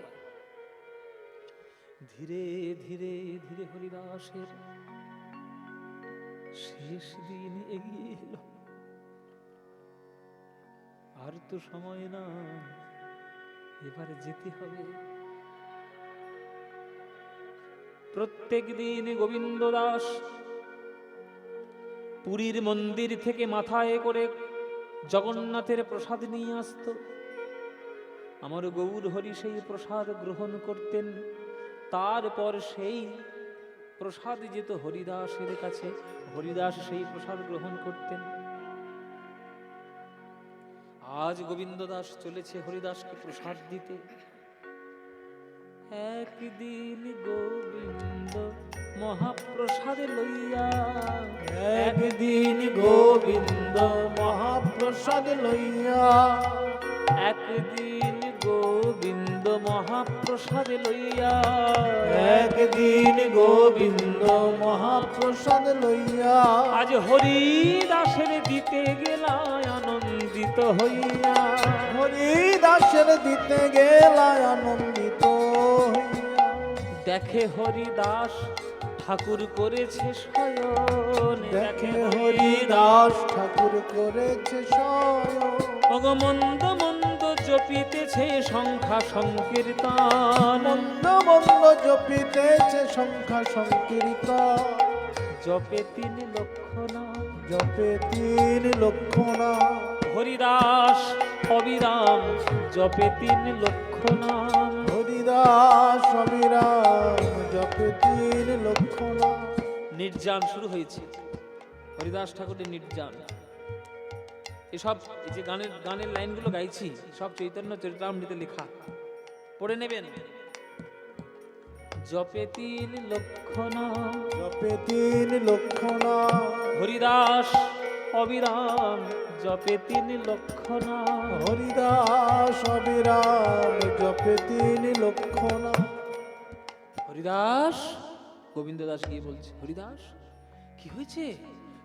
ধীরে ধীরে ধীরে হরিদাসের শেষ দিন এগিয়ে এলো। আর তো সময় না, এবারে যেতে হবে। প্রত্যেক দিন গোবিন্দ দাস পুরীর মন্দির থেকে মাথায় করে জগন্নাথের প্রসাদ নিয়ে আসত। আমার গৌর হরি সেই প্রসাদ গ্রহণ করতেন, তারপর সেই প্রসাদ যেত হরিদাসের কাছে, হরিদাস সেই প্রসাদ গ্রহণ করতেন। আজ গোবিন্দ দাস চলেছে হরিদাসকে প্রসাদ দিতে। একদিন গোবিন্দ মহাপ্রসাদ লইয়া, একদিন গোবিন্দ মহাপ্রসাদ লইয়া, একদিন গোবিন্দ মহাপ্রসাদ লইয়া, একদিন গোবিন্দ মহাপ্রসাদ লইয়া, আজ হরিদাসের দিতে গেলা আনন্দিত হইয়া, হরিদাসের দিতে গেলা আনন্দিত হইয়া। দেখে হরিদাস ঠাকুর করেছে শয়ন, দেখে হরিদাস ঠাকুর করেছে শয়ন, মন্দ মন্দ জপিতেছে সংখ্যা সংকীর্তন, মন্দ মন্দ জপিতেছে সংখ্যা সংকীর্তন, জপে 3 লক্ষ নাম, জপে 3 লক্ষ নাম, হরিদাস অবিরাম জপে 3 লক্ষ নাম, হরিদাস অবিরাম জপে 3 লক্ষ নাম। নির্জান শুরু হয়েছে, হরিদাস ঠাকুরের নির্জান। এসব এই যে গানের লাইনগুলো গাইছি সব চৈতন্য চরিতামৃতে লেখা, পড়ে নেবেন। জপে 3 লক্ষ নাম, জপে 3 লক্ষ নাম, হরিদাস অবিরাম জপে 3 লক্ষ নাম, হরিদাস অবিরাম জপে 3 লক্ষ নাম। হরিদাস, গোবিন্দ দাস গিয়ে বলছে, হরিদাস কি হয়েছে,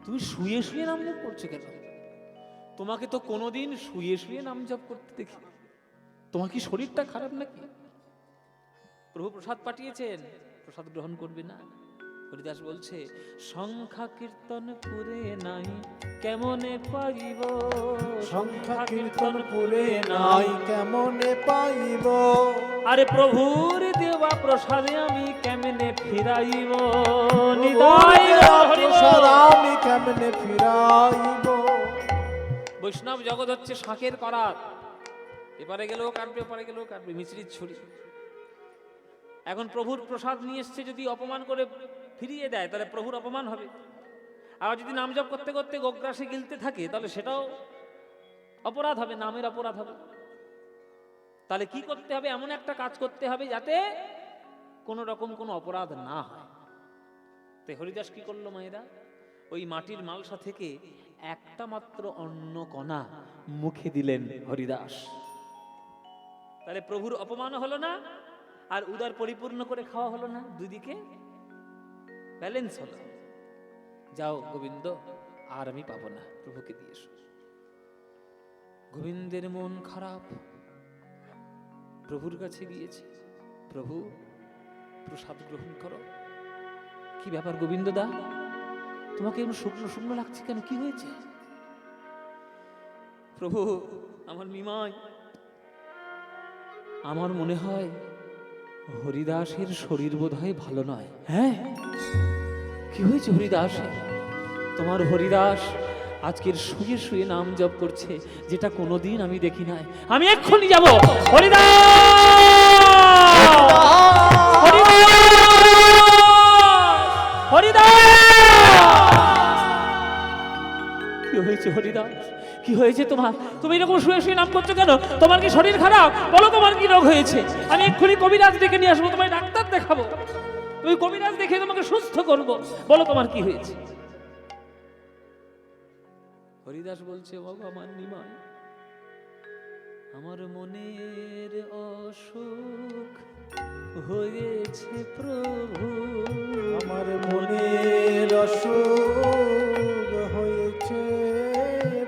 তুমি শুয়ে শুয়ে নাম জপ করছো কেন? তোমাকে তো কোনোদিন শুয়ে শুয়ে নাম জপ করতে দেখি, তোমার কি শরীরটা খারাপ নাকি? প্রভু প্রসাদ পাঠিয়েছেন, প্রসাদ গ্রহণ করবে না? হরিদাস বলছে, সংখ্যা কীর্তন পুরে নাই কেমনে পাইব, সংখ্যা কীর্তন পুরে নাই কেমনে পাইব, আরে প্রভুর দেওয়া প্রসাদে আমি কেমনে ফিরাইব, নিতাই প্রসাদ আমি কেমনে ফিরাইব। বৈষ্ণব জগৎ হচ্ছে শাঁখের করাত, এপারে গেলেও কাটবে ওপারে গেলেও কাটবে, মিছরির ছুরি। এখন প্রভুর প্রসাদ নিয়ে এসছে, যদি অপমান করে ফিরিয়ে দেয় তাহলে প্রভুর অপমান হবে। আর যদি নাম জপ করতে করতে গোগ্রাসে গিলতে থাকে তাহলে সেটাও অপরাধ হবে, নামের অপরাধ হবে। তাহলে কি করতে হবে? এমন একটা কাজ করতে হবে যাতে কোনো রকম কোনো অপরাধ না হয়। তাই হরিদাস কি করলো মায়েরা? ওই মাটির মালসা থেকে একটা মাত্র অন্ন কণা মুখে দিলেন হরিদাস। তাহলে প্রভুর অপমান হলো না, আর উদার পরিপূর্ণ করে খাওয়া হলো না, দুদিকে ব্যালেন্স হলো। যাও গোবিন্দ, আর আমি পাবো না, প্রভুকে দিয়ে এসো। গোবিন্দের মন খারাপ, প্রভুর কাছে গিয়েছে, প্রভু প্রসাদ গ্রহণ করো। কি ব্যাপার গোবিন্দ দা, তোমাকে এমন শুকনো শুকনো লাগছে কেন, কি হয়েছে? প্রভু, আমার নিমাই, আমার মনে হয় হরিদাসের শরীর বোধহয় ভালো নয়। হ্যাঁ, কি হয়েছে হরিদাসের? তোমার হরিদাস আজকের শুয়ে শুয়ে নাম জপ করছে, যেটা কোনোদিন আমি দেখি নাই। আমি এক্ষুনি যাব। হরিদাস, হরিদাস, কি হয়েছে হরিদাস? কি হয়েছে তোমার? তুমি এরকম শুয়ে শুয়ে নাম করছো কেন? তোমার কি শরীর খারাপ? বলো তোমার কি রোগ হয়েছে, আমি এক্ষুনি কবিরাজ ডেকে নিয়ে আসবো, তোমায় ডাক্তার দেখাবো, তুমি কবিরাজ দেখে তোমাকে সুস্থ করবো। বলো তোমার কি হয়েছে? হরিদাস বলছে, বাবা আমার নিমাই, আমার মনের অসুখ হয়েছে প্রভু, আমার মনের অসুখ হয়েছে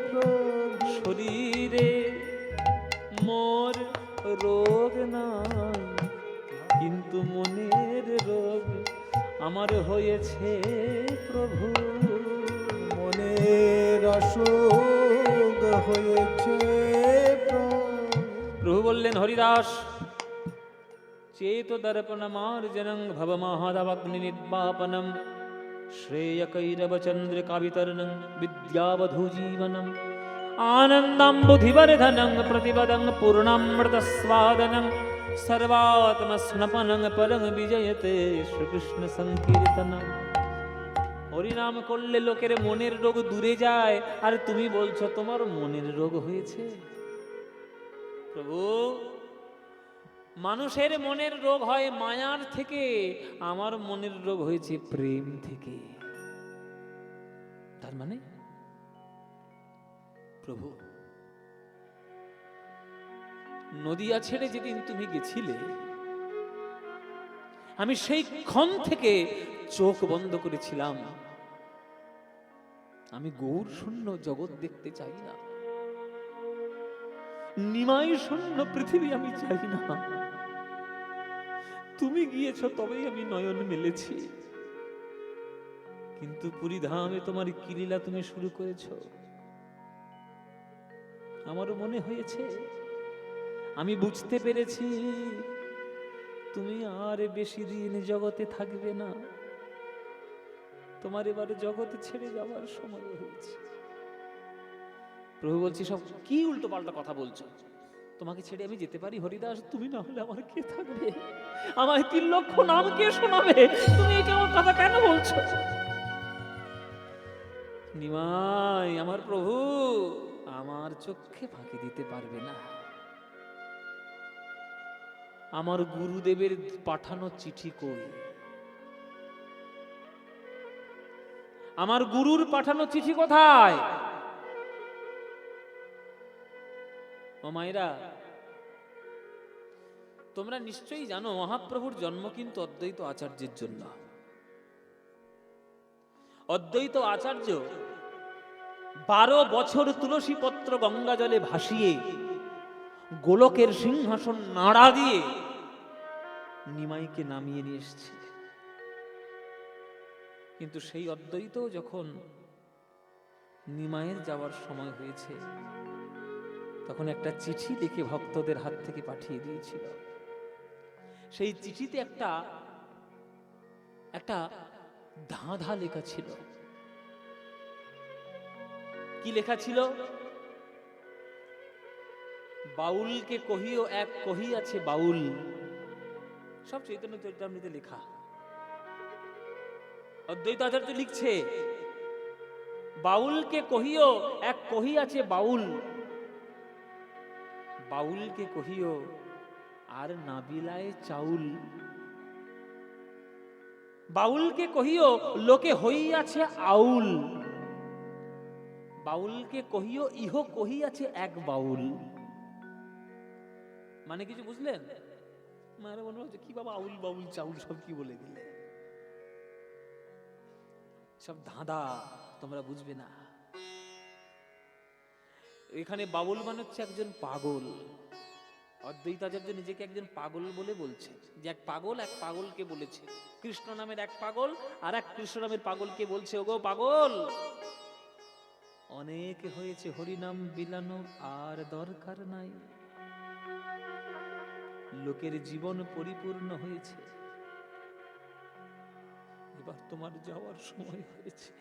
প্রভু, শরীরে মোর রোগ নাই, কিন্তু মনের রোগ আমার হয়েছে প্রভু। মনের অসুখ হয়েছে প্রভু বললেন, হরিদাস, চেত দর্পণমার্জনং ভবমহাদবগ্নি নির্বাপনম শ্রেয়কৈরব চন্দ্রিকাবিতর্ণং বিদ্যাবধূজীবনম आनन्दाम्बुधिवर्धनं प्रतिपदं पूर्णामृतस्वादनं सर्वात्मस्नपनं परं विजयते শ্রীকৃষ্ণ সংকীর্তনম। হরিনাম করলে লোকের মনের রোগ দূরে যায়, আর তুমি বলছো তোমার মনের রোগ হয়েছে। প্রভু, মানুষের মনের রোগ হয় মায়ার থেকে, আমার মনের রোগ হয়েছে প্রেম থেকে। তার মানে প্রভু, নদিয়া ছেড়ে যেদিন তুমি গেছিলে, আমি সেই ক্ষণ থেকে চোখ বন্ধ করেছিলাম। আমি গৌর শূন্য জগৎ দেখতে চাই না, নিমাই শূন্য পৃথিবী আমি চাই না। তুমি গিয়েছো তবেই আমি নয়ন মেলেছি, কিন্তু পুরীধামে তোমার কি লীলা তুমি শুরু করেছো। আমার মনে হয়েছে, আমি বুঝতে পেরেছি তুমি আর বেশি দিন জগতে থাকবে না, তোমার এবার জগতে ছেড়ে যাওয়ার সময় হয়েছে। প্রভু বলছি, সব কি উল্টো পাল্টা কথা বলছো? তোমাকে ছেড়ে আমি যেতে পারি হরিদাস? তুমি না হলে আমার কে থাকবে? আমার 3 লক্ষ নাম কে শোনাবে? তুমি এই কেমন কথা কেন বলছো? নিমাই, আমার প্রভু আমার চোখে ফাঁকি দিতে পারবে না। আমার গুরুদেবের পাঠানো চিঠি কই? আমার গুরুর পাঠানো চিঠি কোথায়? ও মায়েরা, তোমরা নিশ্চয়ই জানো মহাপ্রভুর জন্ম কিন্তু অদ্বৈত আচার্যের জন্য। অদ্বৈত আচার্য 12 বছর তুলসী পত্র গঙ্গা জলে ভাসিয়ে গোলকের সিংহাসন নাড়া দিয়ে নিমাইকে নামিয়ে নিয়ে এসেছে। কিন্তু সেই অদ্বৈত যখন নিমাইয়ের যাওয়ার সময় হয়েছে, তখন একটা চিঠি লিখে ভক্তদের হাত থেকে পাঠিয়ে দিয়েছিল। সেই চিঠিতে একটা ধাঁধা লেখা ছিল। কি লেখা ছিল? বাউলকে কহিও এক কহিয়াছে বাউল। সব চৈতন্য চরিতামৃতে লেখা। অদ্বৈত আচার্য লিখছে, বাউলকে কহিও এক কহিয়াছে বাউল, বাউলকে কহিও আর না বিলায় চাউল। বাউলকে কহিও লোকে হইয়াছে আউল, বাউলকে কহিও ইহ কহিয়াছে এক বাউল। মানে কিছু বুঝলেন? মায়েরা মনে হচ্ছে কি বাবা, আউল বাউল চাউল সব কি বলে দিলে? সব ধাঁধা, তোমরা বুঝবে না। এখানে বাউল মানে হচ্ছে একজন পাগল। অদ্বৈতাচার্য নিজেকে একজন পাগল বলে বলছে, যে এক পাগলকে বলেছে। কৃষ্ণ নামের এক পাগল আর এক কৃষ্ণ নামের পাগলকে বলছে, ওগো পাগল, অনেক হয়েছে হরিনাম বিলানো, আর দরকার নাই। লোকের জীবন পরিপূর্ণ হয়েছে, এবার তোমার যাওয়ার সময় হয়েছে।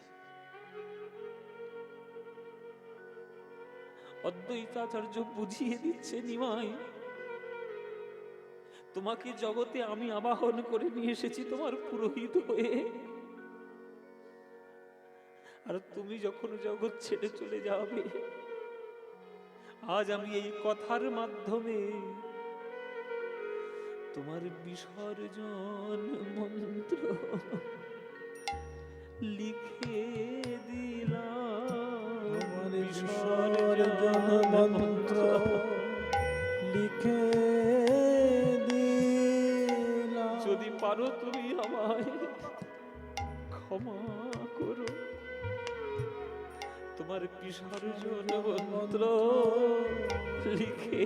অদ্বৈতাচার্য বুঝিয়ে দিচ্ছে, নিমাই, তোমাকে জগতে আমি আবাহন করে নিয়ে এসেছি তোমার পুরোহিত হয়ে, আর তুমি যখন জগৎ ছেড়ে চলে যাবে, আজ আমি এই কথার মাধ্যমে তোমার বিসর্জন মন্ত্র লিখে দিলাম। বিসর্জন মন্ত্র লিখে দিলাম। যদি পারো তুমি আমায় ক্ষমা করো, তোমার বিসর্জন মন্ত্র লিখে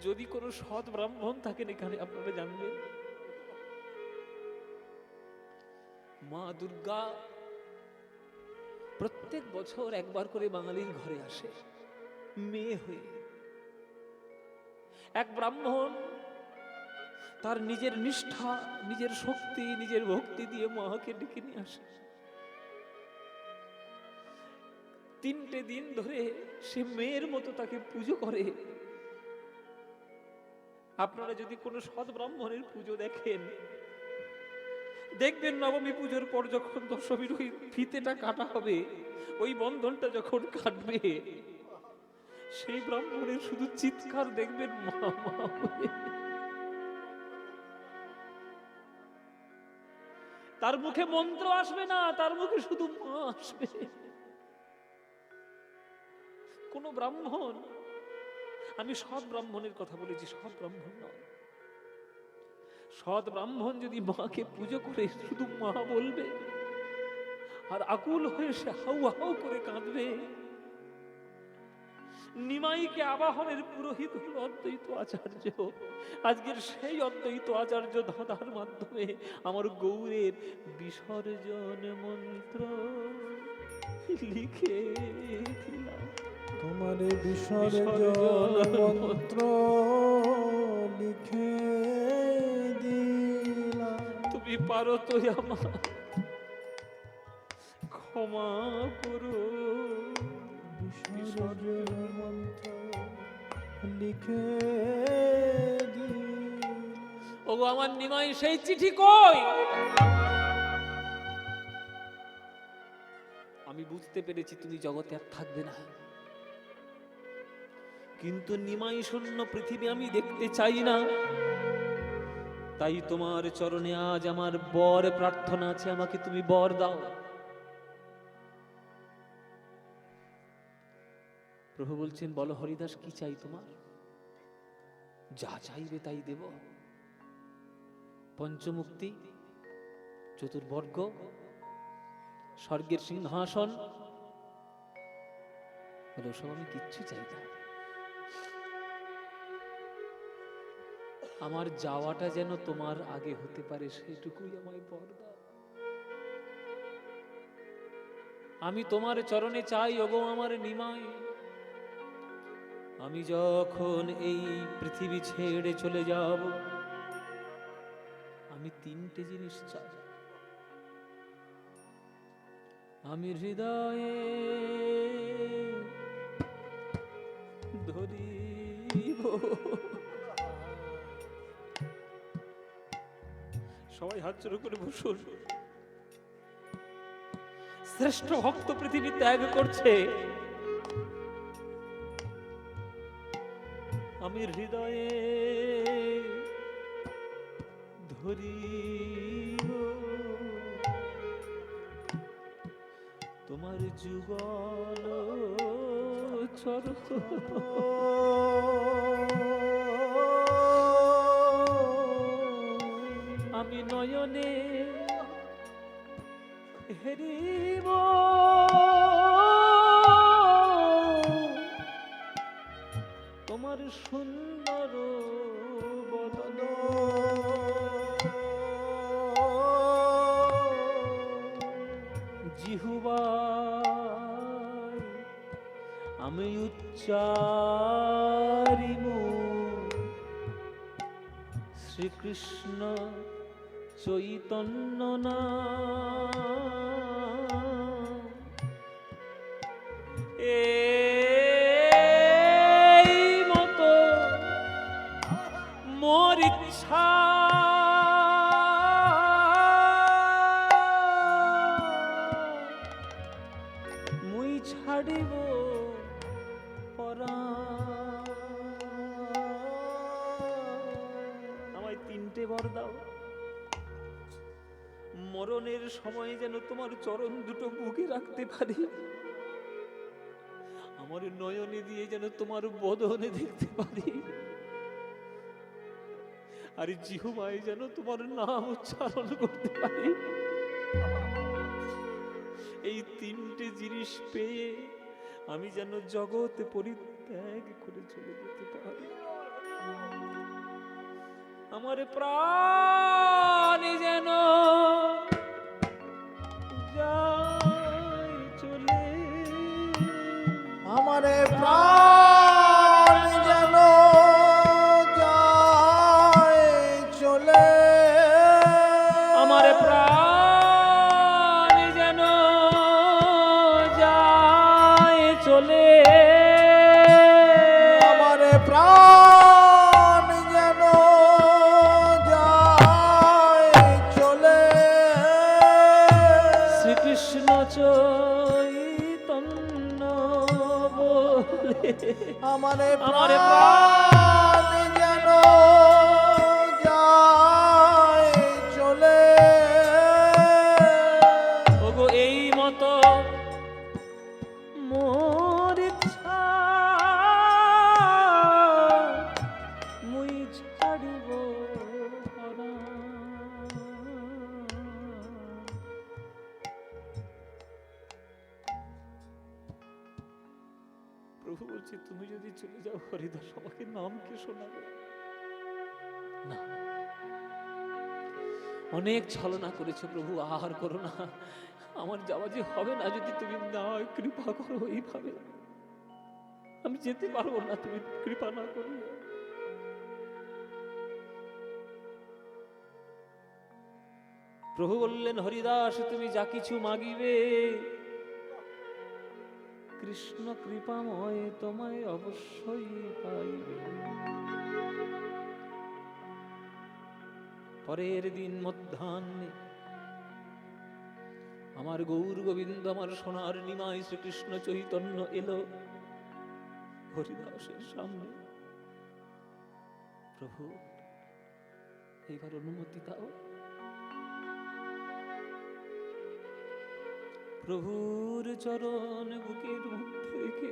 যদি কোনো সৎ ব্রাহ্মণ থাকেন এখানে আপনারা জানবেন, মা দুর্গা প্রত্যেক বছর একবার করে বাঙালির ঘরে আসে মেয়ে হয়ে। এক ব্রাহ্মণ তার নিজের নিষ্ঠা, নিজের শক্তি, নিজের ভক্তি দিয়ে মাকে ডেকে নিয়ে আসে। 3টে দিন ধরে সে মেয়ের মতো তাকে পুজো করে। আপনারা যদি কোনো সৎ ব্রাহ্মণের পুজো দেখেন, দেখবেন নবমী পুজোর পর যখন দশমীর ওই ফিতেটা কাটা হবে, ওই বন্ধনটা যখন কাটবে, সেই ব্রাহ্মণের শুধু চিৎকার দেখবেন মা মা বলে। তার মুখে মন্ত্র আসবে না, তার মুখে শুধু মা আসবে। কোন ব্রাহ্মণ, আমি সৎ ব্রাহ্মণের কথা বলেছি, সৎ ব্রাহ্মণ নয়, সৎ ব্রাহ্মণ যদি মাকে পুজো করে শুধু মা বলবে আর আকুল হয়ে সে হাউ হাউ করে কাঁদবে। নিমাইকে আবাহনের পুরোহিত হল অদ্বৈত আচার্য। আজকের সেই অদ্বৈত আচার্য ধাঁধার মাধ্যমে আমার গৌরের বিসর্জন মন্ত্র লিখে দিলাম। তোমার বিসর্জন মন্ত্র লিখে দিলাম। তুমি পারো তো আমার ক্ষমা করো। বিসর্জন মন্ত্র লিখে দিলাম। ওগো আমার নিমাই সেই চিঠি কই? আমি বুঝতে পেরেছি তুমি জগতে আর থাকবে না, কিন্তু নিমাই শূন্য পৃথিবী আমি দেখতে চাই না। তাই তোমার চরণে আজ আমার বর প্রার্থনা আছে, আমাকে তুমি বর দাও। প্রভু বলছেন, বলো হরিদাস কি চাই তোমার? যা চাইবে তাই দেব। পঞ্চমুক্তি, চতুর্বর্গ, স্বর্গের সিংহাসন, বলে সব আমি কিচ্ছু চাই না। আমার যাওয়াটা যেন তোমার আগে হতে পারে, সেইটুকুই আমায় বর দাও। আমি তোমার চরণে চাই ওগো আমার নিমাই, আমি যখন এই পৃথিবী ছেড়ে চলে যাব, আমি 3টে জিনিস চাই। আমি হৃদয়ে ধরিব। সবাই হাত জোড় করে বসুন। শ্রেষ্ঠ ভক্ত পৃথিবী ত্যাগ করছে, আমি হৃদয়ে ধরিব তোমার যুগল চরণ। আমি নয়নে হেরিব তোমার সুন্দর বদন। জিহ্বায় আমি উচ্চারিব শ্রীকৃষ্ণ চৈতন্য নাম। এই মতো মোর ইচ্ছা, মুই ছাড়িব পরাণ। আমায় 3টে বর দাও। মরণের সময় যেন তোমার চরণ দুটো বুকে রাখতে পারি, আমার নয়নে দিয়ে যেন তোমার বদনে দেখতে পারি, আর জিহ্বায় যেন তোমার নাম উচ্চারণ করতে পারি। এই 3টে জিনিস পেয়ে আমি যেন জগৎ পরিত্যাগ করে চলে যেতে পারি। আমার প্রাণ যেন যায় চলে, আমারে প্রাণ যেন যায় চলে, আমার প্রাণ যেন যায় চলে, আমারে প্রাণ যেন যায় চলে, শ্রীকৃষ্ণ চৈতন্য বলে আমারে আমারে প্রাণ যেন যায় চলে, ওগো এই মতো মোর ইচ্ছা মুই ছাড়িব পরাণ। প্রভু বলছে তুমি যদি চলে যাও হরিদাস আমাকে নাম কি শোনাবে না। অনেক ছলনা করেছো প্রভু, আহার করো না, আমার যাওয়া যে হবে না যদি তুমি না কৃপা করো এইভাবে, আমি যেতে পারবো না তুমি কৃপা না করলে। প্রভু বললেন হরিদাস তুমি যা কিছু মাগিবে কৃষ্ণ কৃপাময় তোমায় অবশ্যই পাইবে। পরের দিন মধ্যাহ্নে আমার গৌর গোবিন্দ আমার সোনার নিমাই শ্রীকৃষ্ণ চৈতন্য এলো হরিদাসের সামনে। প্রভু এইবার অনুমতি দাও। প্রভুর চরণ বুকের মধ্যে রেখে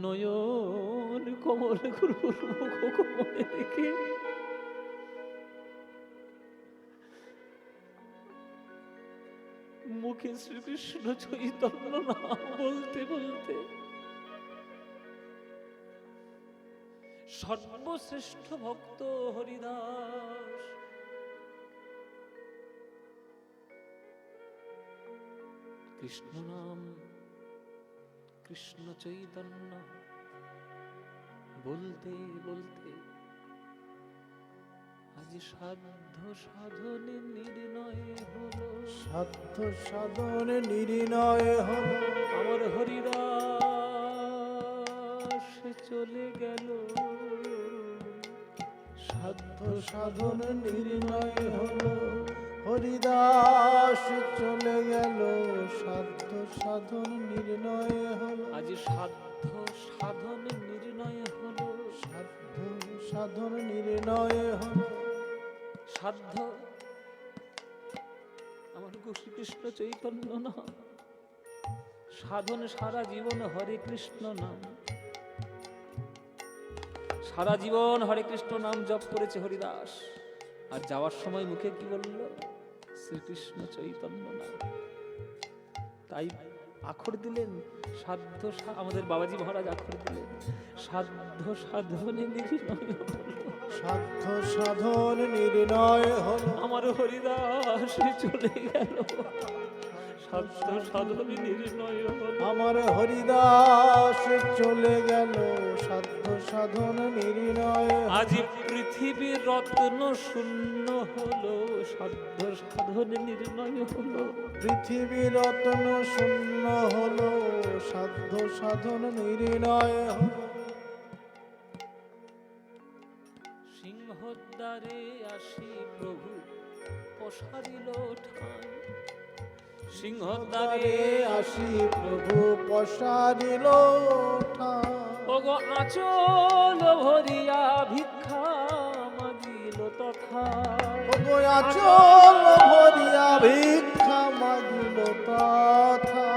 নয়ন কমল গুরুর মুখ কমলে রেখে মুখে শ্রীকৃষ্ণ চৈতন্য নাম বলতে বলতে সর্বশ্রেষ্ঠ ভক্ত হরিদাস কৃষ্ণ নাম কৃষ্ণ চৈতন্য বলতে বলতে আজ সাধ্য সাধনে নির্ণয় হলো, সাধ্য সাধনে নির্ণয় হলো, আমার হরিদাস চলে গেল। সাধ্য সাধন নির্ণয় হলো, হরিদাস চলে গেল, সাধ্য সাধন নির্ণয় হলো, আজ সাধ্য সাধন নির্ণয় হলো, সাধ্য সাধন নির্ণয় হলো, সাধ্য আমার শ্রীকৃষ্ণ চৈতন্য নাম, সাধন সারা জীবন হরে কৃষ্ণ নাম, সারা জীবন হরে কৃষ্ণ নাম জপ করেছে হরিদাস। আর যাওয়ার সময় মুখে কি বলল? শ্রীকৃষ্ণ চৈতন্য নাম। তাই আখর দিলেন সাধ্য, আমাদের বাবাজি মহারাজ আখর দিলেন সাধ্য সাধনে নির্ণয় হলো, সাধ্য সাধন নির্ণয় হলো, আমার হরিদাস চলে গেল, সাধ্য সাধন নির্ণয় হলো, আমার হরিদাস চলে গেল, সাধ্য সাধন নির্ণয় হলো, আজ পৃথিবীর রত্ন শূন্য হলো, সাধ্য সাধন নির্ণয় হলো, পৃথিবী রত্ন শূন্য হলো, সাধ্য সাধন নির্ণয় হলো, সিংহদ্বারে আসি প্রভু পসারিল ঠাঁই, সিংহদ্বারে দ্বারে আসি প্রভু পসারিল ঠাঁই, ওগো আঁচল ভরিয়া ভিক্ষা মাগিল তথা, ওগো আঁচল ভরিয়া ভিক্ষা মাগিল তথা,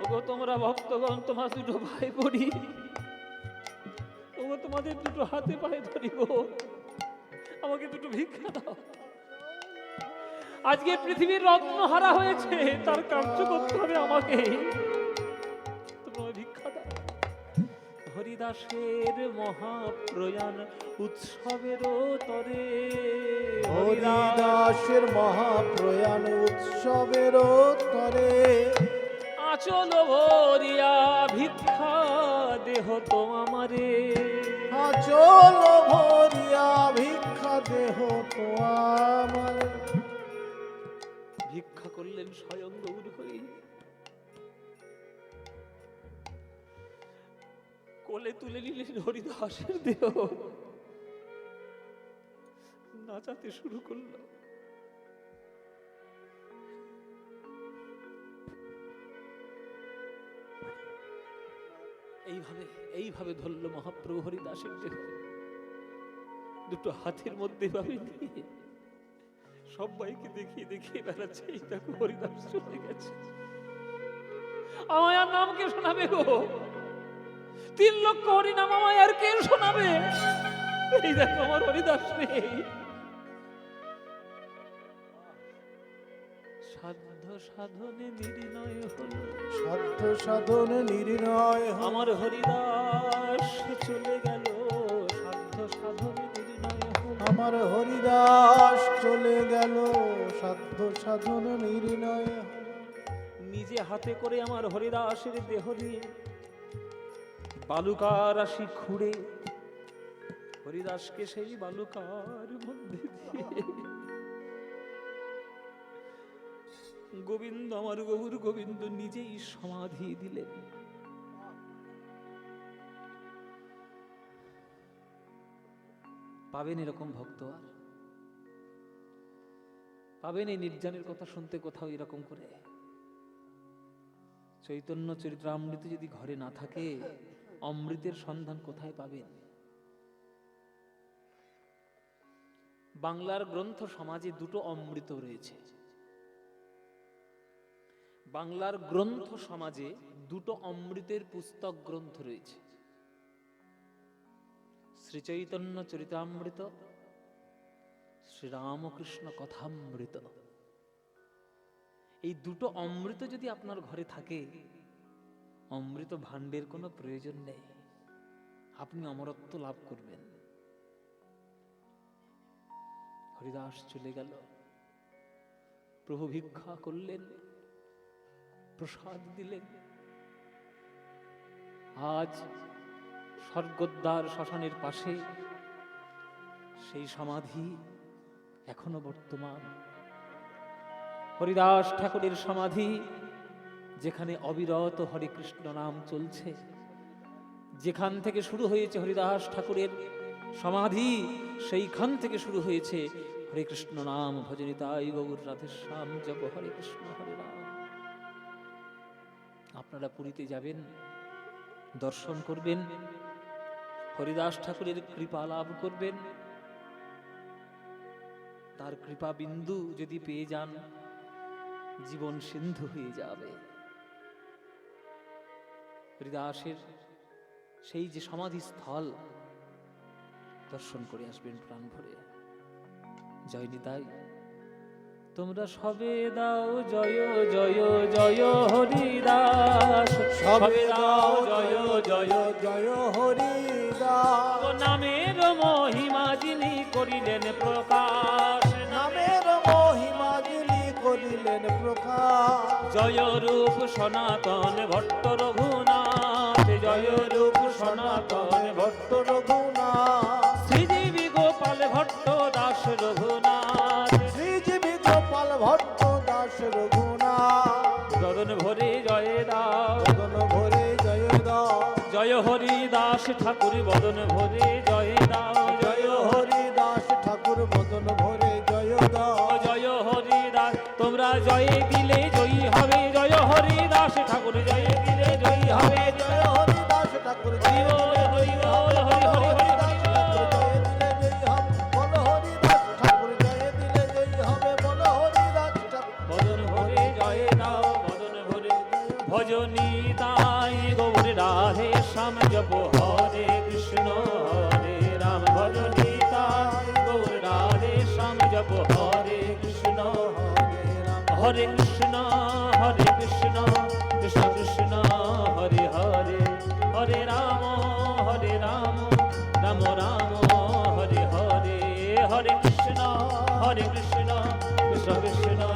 ওগো তোমরা ভক্তগণ তোমার দুটো ভাই পড়ি, ওগো তোমাদের দুটো হাতে পায়ে ধরিব, আমাকে দুটো ভিক্ষা দাও। আজকে পৃথিবীর রত্ন হারা হয়েছে, তার কার্য করতে হবে আমাকে, তোমরা ভিক্ষা দাও। হরিদাস হরিদাসের মহাপ্রয়াণ উৎসবের তরে, হরিদাসের মহাপ্রয়াণ উৎসবের তরে, আচল ভরিয়া ভিক্ষা দেহ তো আমারে, আচল ভরিয়া ভিক্ষা দেহ তো আমার। ভিক্ষা করলেন স্বয়ং গৌর হরি। কোলে তুলে নিলেন হরিদাসের দেহ, নাচাতে শুরু করল। এইভাবে ধরল মহাপ্রভু হরিদাসের দেহ, দুটো হাতের মধ্যে ভাবে নিয়ে সবাইকে দেখিয়ে দেখিয়ে বেড়াচ্ছে, এই দেখো হরিদাস চলে গেছে, আমায় আর নাম কে শোনাবে গো? 3 লক্ষ হরিনাম আমায় আর কে শোনাবে? এই দেখো আমার হরিদাস নেই। সাধ্য সাধনে নির্ণয় হলো, সাধ্য সাধন নির্ণয় হলো, আমার হরিদাস চলে গেল, সাধ্য সাধনে নির্ণয় হলো, আমার হরিদাস চলে গেল, সাধ্য সাধন নির্ণয় হলো। নিজে হাতে করে আমার হরিদাসের দেহ নিয়ে বালুকা রাশি খুঁড়ে হরিদাসকে সেই বালুকার মধ্যে দিয়ে গোবিন্দ, আমার গৌর গোবিন্দ নিজেই সমাধি দিলেন। পাবেন এরকম ভক্ত? আর পাবেন এই নির্জনের কথা শুনতে কোথাও এরকম করে? চৈতন্য চরিতামৃত যদি ঘরে না থাকে, অমৃতের সন্ধান কোথায় পাবেন? বাংলার গ্রন্থ সমাজে 2টো অমৃত রয়েছে। বাংলার গ্রন্থ সমাজে 2টো অমৃতের পুস্তক গ্রন্থ রয়েছে, শ্রী চৈতন্য চরিতামৃত, শ্রী রামকৃষ্ণ কথামৃত। এই 2টো অমৃত যদি আপনার ঘরে থাকে, অমৃত ভাণ্ডের কোনো প্রয়োজন নেই, আপনি অমরত্ব লাভ করবেন। হরিদাস চলে গেল, প্রভু ভিক্ষা করলেন, প্রসাদ দিলেন। আজ স্বর্গদ্বার শ্মশানের পাশে সেই সমাধি এখনো বর্তমান। হরিদাস ঠাকুরের সমাধি, যেখানে অবিরত হরে কৃষ্ণ নাম চলছে, যেখান থেকে শুরু হয়েছে হরিদাস ঠাকুরের সমাধি, সেইখান থেকে শুরু হয়েছে হরে কৃষ্ণ নাম ভজনিতাই গৌর রাধেশ্যাম জপ হরে কৃষ্ণ হরে রাম। আপনারা পুরীতে যাবেন, দর্শন করবেন, হরিদাস ঠাকুরের কৃপা লাভ করবেন। তার কৃপা বিন্দু যদি পেয়ে যান, জীবন সিন্ধু হয়ে যাবে। হরিদাসের সেই যে সমাধি স্থল দর্শন করে আসবেন প্রাণ ভরে। জয় নিতাই। তোমরা সবে দাও জয় জয় জয় হরিদাস, সবে দাও জয় জয় জয় হরিদাস। নামের মহিমা যিনি করিলেন প্রকাশ, নামের মহিমা যিনি করিলেন প্রকাশ। জয় রূপ সনাতন ভট্ট রঘুনাথ, জয় রূপ সনাতন ভট্ট রঘুনাথ। শ্রীজীবী গোপাল ভট্ট দাস রঘুনাথ, শ্রীজীবী গোপাল ভট্ট দাস রঘুনাথ। বদন ভরে জয় দাও, বদন ভরে জয় দাও। জয় হরিদাস ঠাকুর বদন ভরে জয় দাও, জয় হরিদাস ঠাকুর বদন ভরে জয় দাও। জয় হরিদাস। তোমরা জয় দিলে জয়ী হবে, জয় হরিদাস ঠাকুর জয় দিলে জয়ী হবে। জয় হরিদাস ঠাকুর হরি বল হরি বল হরি হরি হরি হরি বল। হরিদাস ঠাকুর জয় দিলে জয়ী হবে, বল হরিদাস ঠাকুর। বদন ভরে জয় দাও, বদন ভরে ভজনী তাই গৌর রাধে শ্যাম জপ হরে কৃষ্ণ হরে রাম। ভজনী তাই গৌর রাধে শ্যাম জপ হরে কৃষ্ণ হরে কৃষ্ণ হরে কৃষ্ণ কৃষ্ণ কৃষ্ণ হরে হরে, হরে রাম হরে হরে কৃষ্ণ কৃষ্ণ কৃষ্ণ